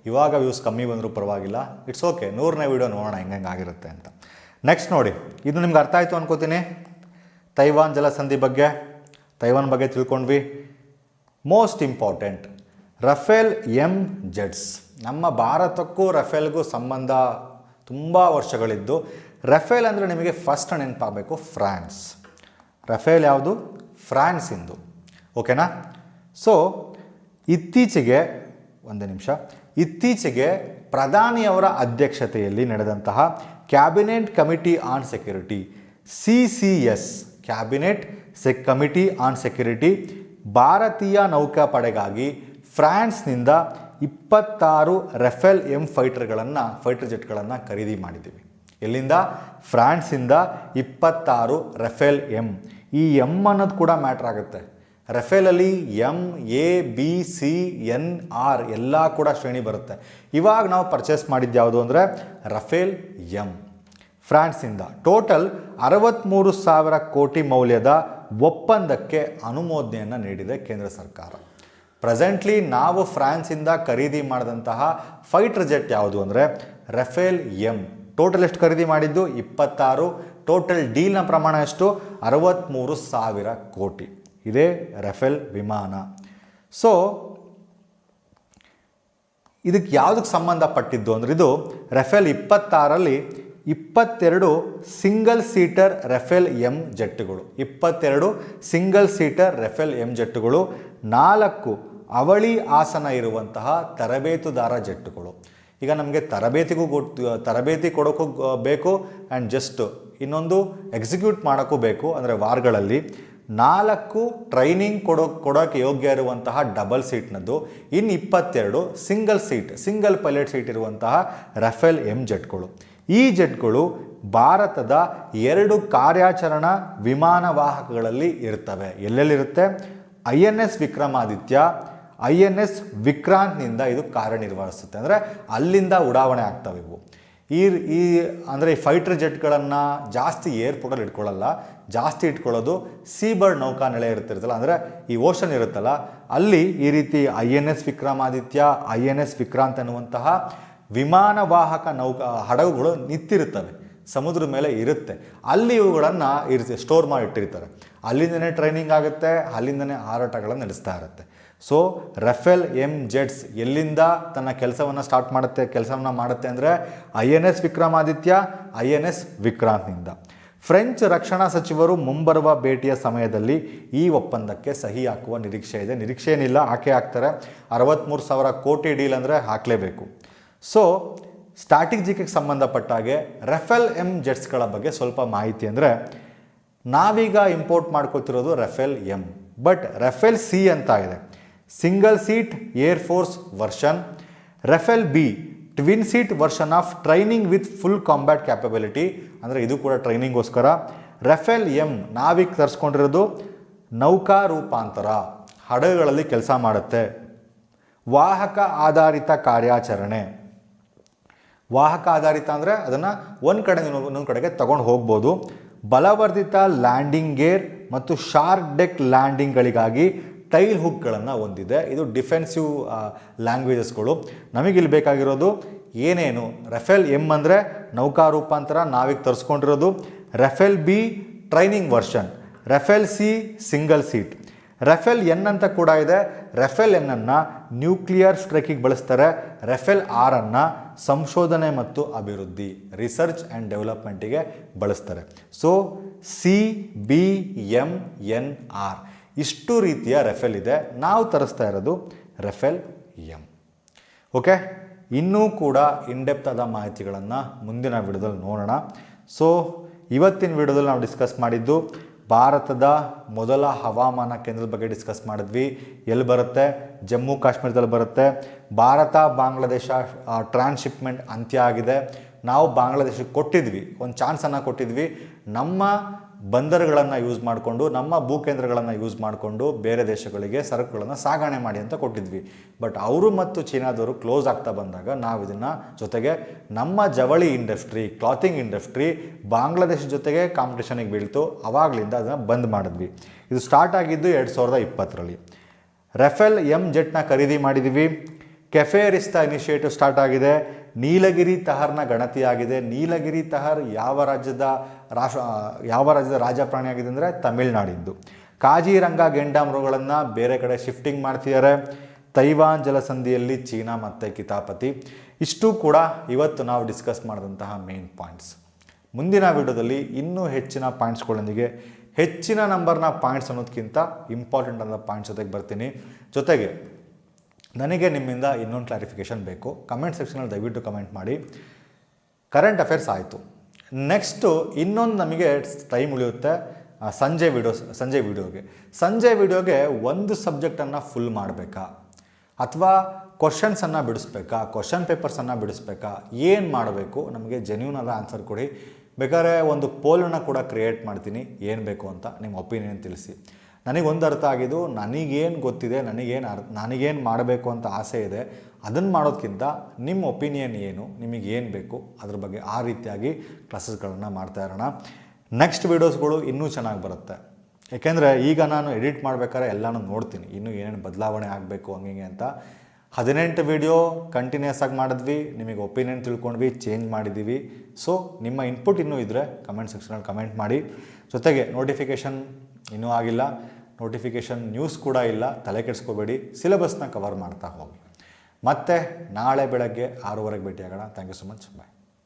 ಇವಾಗ ವ್ಯೂಸ್ ಕಮ್ಮಿ ಬಂದರೂ ಪರವಾಗಿಲ್ಲ, ಇಟ್ಸ್ ಓಕೆ. 100ನೇ ವಿಡಿಯೋ ನೋಡೋಣ ಹೆಂಗೆ ಆಗಿರುತ್ತೆ ಅಂತ. ನೆಕ್ಸ್ಟ್ ನೋಡಿ, ಇದು ನಿಮ್ಗೆ ಅರ್ಥ ಆಯಿತು ಅನ್ಕೋತೀನಿ. ತೈವಾನ್ ಜಲಸಂಧಿ ಬಗ್ಗೆ, ತೈವಾನ್ ಬಗ್ಗೆ ತಿಳ್ಕೊಂಡ್ವಿ. Most important, Rafale jets. ನಮ್ಮ ಭಾರತಕ್ಕೂ ರಫೇಲ್ಗೂ ಸಂಬಂಧ ತುಂಬ ವರ್ಷಗಳಿದ್ದು. ರಫೇಲ್ ಅಂದರೆ ನಿಮಗೆ ಫಸ್ಟ್ ನೆನಪಾಗಬೇಕು ಫ್ರಾನ್ಸ್. ರಫೇಲ್ ಯಾವುದು? ಫ್ರಾನ್ಸಿಂದು. ಓಕೆನಾ? ಸೊ ಇತ್ತೀಚೆಗೆ ಪ್ರಧಾನಿಯವರ ಅಧ್ಯಕ್ಷತೆಯಲ್ಲಿ ನಡೆದಂತಹ cabinet committee on security, CCS, cabinet committee on security, ಭಾರತೀಯ ನೌಕಾಪಡೆಗಾಗಿ ಫ್ರಾನ್ಸ್ನಿಂದ 26 ರಫೇಲ್ ಎಂ ಫೈಟರ್ ಜೆಟ್ಗಳನ್ನು ಖರೀದಿ ಮಾಡಿದ್ದೀವಿ. ಎಲ್ಲಿಂದ? ಫ್ರಾನ್ಸಿಂದ 26 ರಫೇಲ್ ಎಂ. ಈ ಎಂ ಅನ್ನೋದು ಕೂಡ ಮ್ಯಾಟ್ರ್ ಆಗುತ್ತೆ. ರಫೇಲಲ್ಲಿ M, A, B, C, N, R ಎಲ್ಲ ಕೂಡ ಶ್ರೇಣಿ ಬರುತ್ತೆ. ಇವಾಗ ನಾವು ಪರ್ಚೇಸ್ ಮಾಡಿದ್ದು ಯಾವುದು ಅಂದರೆ ರಫೇಲ್ ಎಂ ಫ್ರಾನ್ಸಿಂದ. ಟೋಟಲ್ 63,000 ಕೋಟಿ ಮೌಲ್ಯದ ಒಪ್ಪಂದಕ್ಕೆ ಅನುಮೋದನೆಯನ್ನು ನೀಡಿದೆ ಕೇಂದ್ರ ಸರ್ಕಾರ. ಪ್ರೆಸೆಂಟ್ಲಿ ನಾವು ಫ್ರಾನ್ಸಿಂದ ಖರೀದಿ ಮಾಡಿದಂತಹ ಫೈಟರ್ ಜೆಟ್ ಯಾವುದು ಅಂದರೆ ರಫೇಲ್ ಎಂ. ಟೋಟಲ್ ಎಷ್ಟು ಖರೀದಿ ಮಾಡಿದ್ದು? 26. ಟೋಟಲ್ ಡೀಲ್ನ ಪ್ರಮಾಣ ಎಷ್ಟು? 63,000 ಕೋಟಿ. ಇದೇ ರಫೇಲ್ ವಿಮಾನ. ಸೊ ಇದಕ್ಕೆ ಯಾವುದಕ್ಕೆ ಸಂಬಂಧಪಟ್ಟಿದ್ದು ಅಂದರೆ ಇದು ರಫೇಲ್ 26ರಲ್ಲಿ 22 ಸಿಂಗಲ್ ಸೀಟರ್ ರಫೇಲ್ ಎಂ ಜೆಟ್ಟುಗಳು, 22 ಸಿಂಗಲ್ ಸೀಟರ್ ರಫೇಲ್ ಎಂ ಜೆಟ್ಟುಗಳು, 4 ಅವಳಿ ಆಸನ ಇರುವಂತಹ ತರಬೇತುದಾರ ಜೆಟ್ಟುಗಳು. ಈಗ ನಮಗೆ ತರಬೇತಿ ಕೊಡೋಕ್ಕೂ ಬೇಕು ಆ್ಯಂಡ್ ಜಸ್ಟ್ ಇನ್ನೊಂದು ಎಕ್ಸಿಕ್ಯೂಟ್ ಮಾಡೋಕ್ಕೂ ಬೇಕು. ಅಂದರೆ ವಾರ್ಗಳಲ್ಲಿ 4 ಟ್ರೈನಿಂಗ್ ಕೊಡೋಕ್ಕೆ ಯೋಗ್ಯ ಇರುವಂತಹ ಡಬಲ್ ಸೀಟ್ನದ್ದು, ಇನ್ನು 22 ಸಿಂಗಲ್ ಪೈಲಟ್ ಸೀಟ್ ಇರುವಂತಹ ರಫೇಲ್ ಎಂ ಜೆಟ್ಗಳು. ಈ ಜೆಟ್ಗಳು ಭಾರತದ 2 ಕಾರ್ಯಾಚರಣಾ ವಿಮಾನ ವಾಹಕಗಳಲ್ಲಿ ಇರ್ತವೆ. ಎಲ್ಲೆಲ್ಲಿರುತ್ತೆ? INS ವಿಕ್ರಮಾದಿತ್ಯ, INS ವಿಕ್ರಾಂತ್ನಿಂದ ಇದು ಕಾರ್ಯನಿರ್ವಹಿಸುತ್ತೆ. ಅಂದರೆ ಅಲ್ಲಿಂದ ಉಡಾವಣೆ ಆಗ್ತವೆ ಇವು. ಅಂದರೆ ಈ ಫೈಟರ್ ಜೆಟ್ಗಳನ್ನು ಜಾಸ್ತಿ ಏರ್ಪೋರ್ಟಲ್ಲಿ ಇಟ್ಕೊಳ್ಳಲ್ಲ, ಜಾಸ್ತಿ ಇಟ್ಕೊಳ್ಳೋದು ಸೀಬರ್ಡ್ ನೌಕಾನೆಲೆ ಇರ್ತಿರ್ತಲ್ಲ, ಅಂದರೆ ಈ ಓಷನ್ ಇರುತ್ತಲ್ಲ ಅಲ್ಲಿ ಈ ರೀತಿ INS ವಿಕ್ರಮಾದಿತ್ಯ, INS ವಿಕ್ರಾಂತ್ ಅನ್ನುವಂತಹ ವಿಮಾನವಾಹಕ ಹಡಗುಗಳು ನಿಂತಿರುತ್ತವೆ, ಸಮುದ್ರದ ಮೇಲೆ ಇರುತ್ತೆ. ಅಲ್ಲಿ ಇವುಗಳನ್ನು ಸ್ಟೋರ್ ಮಾಡಿ ಇಟ್ಟಿರ್ತಾರೆ. ಅಲ್ಲಿಂದನೇ ಟ್ರೈನಿಂಗ್ ಆಗುತ್ತೆ, ಅಲ್ಲಿಂದನೇ ಹಾರಾಟಗಳನ್ನು ನಡೆಸ್ತಾ ಇರುತ್ತೆ. ಸೊ ರಫೇಲ್ ಎಂ ಜೆಟ್ಸ್ ಎಲ್ಲಿಂದ ತನ್ನ ಕೆಲಸವನ್ನು ಮಾಡುತ್ತೆ ಅಂದರೆ INS ವಿಕ್ರಮಾದಿತ್ಯ, INS ವಿಕ್ರಾಂತ್ನಿಂದ. ಫ್ರೆಂಚ್ ರಕ್ಷಣಾ ಸಚಿವರು ಮುಂಬರುವ ಭೇಟಿಯ ಸಮಯದಲ್ಲಿ ಈ ಒಪ್ಪಂದಕ್ಕೆ ಸಹಿ ಹಾಕುವ ನಿರೀಕ್ಷೆ ಇದೆ. ನಿರೀಕ್ಷೆ ಏನಿಲ್ಲ, ಹಾಕ್ತಾರೆ. 63,000 ಕೋಟಿ ಡೀಲ್ ಅಂದರೆ ಹಾಕಲೇಬೇಕು. ಸೊ ಸ್ಟ್ರಾಟಜಿಗೆ ಸಂಬಂಧಪಟ್ಟ ಹಾಗೆ ರಫೇಲ್ ಎಂ ಜೆಟ್ಸ್ಗಳ ಬಗ್ಗೆ ಸ್ವಲ್ಪ ಮಾಹಿತಿ ಅಂದರೆ, ನಾವೀಗ ಇಂಪೋರ್ಟ್ ಮಾಡ್ಕೋತಿರೋದು Rafale M, but Rafale C ಅಂತ ಇದೆ, single seat air force version. Rafale B twin seat version of training with full combat capability, ಅಂದರೆ ಇದು ಕೂಡ ಟ್ರೈನಿಂಗೋಸ್ಕರ. ರಫೇಲ್ ಎಂ ನಾವೀಗ ತರಿಸ್ಕೊಂಡಿರೋದು ನೌಕಾ ರೂಪಾಂತರ, ಹಡಗುಗಳಲ್ಲಿ ಕೆಲಸ ಮಾಡುತ್ತೆ. ವಾಹಕ ಆಧಾರಿತ ಕಾರ್ಯಾಚರಣೆ. ವಾಹಕ ಆಧಾರಿತ ಅಂದರೆ ಅದನ್ನು ಒಂದು ಕಡೆ ಇನ್ನೊಂದು ಕಡೆಗೆ ತಗೊಂಡು ಹೋಗ್ಬೋದು. ಬಲವರ್ಧಿತ ಲ್ಯಾಂಡಿಂಗ್ ಗೇರ್ ಮತ್ತು ಶಾರ್ಕ್ ಡೆಕ್ ಲ್ಯಾಂಡಿಂಗ್ಗಳಿಗಾಗಿ ಟೈಲ್ ಹುಕ್ಗಳನ್ನು ಹೊಂದಿದೆ. ಇದು ಡಿಫೆನ್ಸಿವ್ ಲ್ಯಾಂಗ್ವೇಜಸ್ಗಳು. ನಮಗಿಲ್ಲಿ ಬೇಕಾಗಿರೋದು ಏನೇನು? ರಫೇಲ್ ಎಂ ಅಂದರೆ ನೌಕಾ ರೂಪಾಂತರ, ನಾವೀಗ ತರಿಸ್ಕೊಂಡಿರೋದು. Rafale B training version, Rafale C single seat. Rafale N ಅಂತ ಕೂಡ ಇದೆ. ರಫೇಲ್ ಎನ್ನನ್ನು ನ್ಯೂಕ್ಲಿಯರ್ ಸ್ಟ್ರೈಕಿಗೆ ಬಳಸ್ತಾರೆ. ರಫೇಲ್ ಆರನ್ನು ಸಂಶೋಧನೆ ಮತ್ತು ಅಭಿವೃದ್ಧಿ, ರಿಸರ್ಚ್ ಆ್ಯಂಡ್ ಡೆವಲಪ್ಮೆಂಟಿಗೆ ಬಳಸ್ತಾರೆ. ಸೊ CBMNR ಇಷ್ಟು ರೀತಿಯ ರಫೇಲ್ ಇದೆ. ನಾವು ತರಿಸ್ತಾ ಇರೋದು ರಫೇಲ್ ಎಂ. ಓಕೆ, ಇನ್ನೂ ಕೂಡ ಇನ್ಡೆಪ್ತ್ ಆದ ಮಾಹಿತಿಗಳನ್ನು ಮುಂದಿನ ವಿಡಿಯೋದಲ್ಲಿ ನೋಡೋಣ. ಸೊ ಇವತ್ತಿನ ವಿಡಿಯೋದಲ್ಲಿ ನಾವು ಡಿಸ್ಕಸ್ ಮಾಡಿದ್ದು ಭಾರತದ ಮೊದಲ ಹವಾಮಾನ ಕೇಂದ್ರದ ಬಗ್ಗೆ ಡಿಸ್ಕಸ್ ಮಾಡಿದ್ವಿ. ಎಲ್ಲಿ ಬರುತ್ತೆ? ಜಮ್ಮು ಕಾಶ್ಮೀರದಲ್ಲಿ ಬರುತ್ತೆ. ಭಾರತ ಬಾಂಗ್ಲಾದೇಶ ಟ್ರಾನ್ಸ್ಶಿಪ್ಮೆಂಟ್ ಅಂತ್ಯ ಆಗಿದೆ. ನಾವು ಬಾಂಗ್ಲಾದೇಶಕ್ಕೆ ಕೊಟ್ಟಿದ್ವಿ, ಒಂದು ಚಾನ್ಸನ್ನು ಕೊಟ್ಟಿದ್ವಿ. ನಮ್ಮ ಬಂದರುಗಳನ್ನು ಯೂಸ್ ಮಾಡಿಕೊಂಡು, ನಮ್ಮ ಭೂಕೇಂದ್ರಗಳನ್ನು ಯೂಸ್ ಮಾಡಿಕೊಂಡು ಬೇರೆ ದೇಶಗಳಿಗೆ ಸರಕುಗಳನ್ನು ಸಾಗಣೆ ಮಾಡಿ ಅಂತ ಕೊಟ್ಟಿದ್ವಿ. ಬಟ್ ಅವರು ಮತ್ತು ಚೀನಾದವರು ಕ್ಲೋಸ್ ಆಗ್ತಾ ಬಂದಾಗ ನಾವು ಇದನ್ನು ಜೊತೆಗೆ ನಮ್ಮ ಜವಳಿ ಇಂಡಸ್ಟ್ರಿ, ಕ್ಲಾತಿಂಗ್ ಇಂಡಸ್ಟ್ರಿ ಬಾಂಗ್ಲಾದೇಶ ಜೊತೆಗೆ ಕಾಂಪಿಟೇಷನಿಗೆ ಬೀಳ್ತು. ಆವಾಗಲಿಂದ ಅದನ್ನು ಬಂದ್ ಮಾಡಿದ್ವಿ. ಇದು ಸ್ಟಾರ್ಟ್ ಆಗಿದ್ದು 2020ರಲ್ಲಿ. ರಫೇಲ್ ಎಂ ಜೆಟ್ನ ಖರೀದಿ ಮಾಡಿದ್ದೀವಿ. ಕೆಫೆ ರಿಸ್ತಾ ಇನಿಷಿಯೇಟಿವ್ ಸ್ಟಾರ್ಟ್ ಆಗಿದೆ. ನೀಲಗಿರಿ ತಹರ್ನ ಗಣತಿಯಾಗಿದೆ. ನೀಲಗಿರಿ ತಹರ್ ಯಾವ ರಾಜ್ಯದ ರಾಜಪ್ರಾಣಿ ಆಗಿದೆ ಅಂದರೆ ತಮಿಳುನಾಡಿದ್ದು. ಕಾಜಿರಂಗ ಗೆಂಡಾಮೃಗಗಳನ್ನು ಬೇರೆ ಕಡೆ ಶಿಫ್ಟಿಂಗ್ ಮಾಡ್ತಿದ್ದಾರೆ. ತೈವಾನ್ ಜಲಸಂಧಿಯಲ್ಲಿ ಚೀನಾ ಮತ್ತು ಕಿತಾಪತಿ. ಇಷ್ಟು ಕೂಡ ಇವತ್ತು ನಾವು ಡಿಸ್ಕಸ್ ಮಾಡಿದಂತಹ ಮೇನ್ ಪಾಯಿಂಟ್ಸ್. ಮುಂದಿನ ವಿಡಿಯೋದಲ್ಲಿ ಇನ್ನೂ ಹೆಚ್ಚಿನ ಪಾಯಿಂಟ್ಸ್ಗಳೊಂದಿಗೆ, ಹೆಚ್ಚಿನ ನಂಬರ್ನ ಪಾಯಿಂಟ್ಸ್ ಅನ್ನೋದಕ್ಕಿಂತ ಇಂಪಾರ್ಟೆಂಟ್ ಆದ ಪಾಯಿಂಟ್ಸ್ ಜೊತೆಗೆ ಬರ್ತೀನಿ. ಜೊತೆಗೆ ನನಗೆ ನಿಮ್ಮಿಂದ ಇನ್ನೊಂದು ಕ್ಲಾರಿಫಿಕೇಷನ್ ಬೇಕು. ಕಮೆಂಟ್ ಸೆಕ್ಷನಲ್ಲಿ ದಯವಿಟ್ಟು ಕಮೆಂಟ್ ಮಾಡಿ. ಕರೆಂಟ್ ಅಫೇರ್ಸ್ ಆಯಿತು. ನೆಕ್ಸ್ಟು ಇನ್ನೊಂದು ನಮಗೆ ಟೈಮ್ ಉಳಿಯುತ್ತೆ ಸಂಜೆ ವಿಡಿಯೋಗೆ ಒಂದು ಸಬ್ಜೆಕ್ಟನ್ನು ಫುಲ್ ಮಾಡಬೇಕಾ ಅಥವಾ ಕ್ವಶನ್ಸನ್ನು ಬಿಡಿಸ್ಬೇಕಾ, ಕ್ವಶನ್ ಪೇಪರ್ಸನ್ನು ಬಿಡಿಸ್ಬೇಕಾ, ಏನು ಮಾಡಬೇಕು, ನಮಗೆ ಜೆನ್ಯೂನ್ ಆದ ಆನ್ಸರ್ ಕೊಡಿ. ಬೇಕಾದ್ರೆ ಒಂದು ಪೋಲನ್ನು ಕೂಡ ಕ್ರಿಯೇಟ್ ಮಾಡ್ತೀನಿ, ಏನು ಬೇಕು ಅಂತ ನಿಮ್ಮ ಒಪಿನಿಯನ್ ತಿಳಿಸಿ. ನನಗೊಂದು ಅರ್ಥ ಆಗಿದ್ದು, ನನಗೇನು ಗೊತ್ತಿದೆ, ನನಗೇನು ಮಾಡಬೇಕು ಅಂತ ಆಸೆ ಇದೆ, ಅದನ್ನು ಮಾಡೋದಕ್ಕಿಂತ ನಿಮ್ಮ ಒಪಿನಿಯನ್ ಏನು, ನಿಮಗೇನು ಬೇಕು ಅದ್ರ ಬಗ್ಗೆ ಆ ರೀತಿಯಾಗಿ ಕ್ಲಾಸಸ್ಗಳನ್ನು ಮಾಡ್ತಾ ಇರೋಣ. ನೆಕ್ಸ್ಟ್ ವೀಡಿಯೋಸ್ಗಳು ಇನ್ನೂ ಚೆನ್ನಾಗಿ ಬರುತ್ತೆ. ಏಕೆಂದರೆ ಈಗ ನಾನು ಎಡಿಟ್ ಮಾಡಬೇಕಾದ್ರೆ ಎಲ್ಲನೂ ನೋಡ್ತೀನಿ, ಇನ್ನೂ ಏನೇನು ಬದಲಾವಣೆ ಆಗಬೇಕು ಹಂಗೆ ಅಂತ. 18 ವೀಡಿಯೋ ಕಂಟಿನ್ಯೂಸ್ ಆಗಿ ಮಾಡಿದ್ವಿ, ನಿಮಗೆ ಒಪಿನಿಯನ್ ತಿಳ್ಕೊಂಡ್ವಿ, ಚೇಂಜ್ ಮಾಡಿದ್ದೀವಿ. ಸೊ ನಿಮ್ಮ ಇನ್ಪುಟ್ ಇನ್ನೂ ಇದ್ದರೆ ಕಮೆಂಟ್ ಸೆಕ್ಷನಲ್ಲಿ ಕಮೆಂಟ್ ಮಾಡಿ. ಜೊತೆಗೆ ನೋಟಿಫಿಕೇಷನ್ ಇನ್ನೂ ಆಗಿಲ್ಲ, ನೋಟಿಫಿಕೇಷನ್ ನ್ಯೂಸ್ ಕೂಡ ಇಲ್ಲ, ತಲೆ ಕೆಡಿಸ್ಕೋಬೇಡಿ, ಸಿಲೆಬಸ್ನ ಕವರ್ ಮಾಡ್ತಾ ಹೋಗಿ. ಮತ್ತೆ ನಾಳೆ ಬೆಳಗ್ಗೆ 6:30 ಭೇಟಿಯಾಗೋಣ. Thank you so much, bye.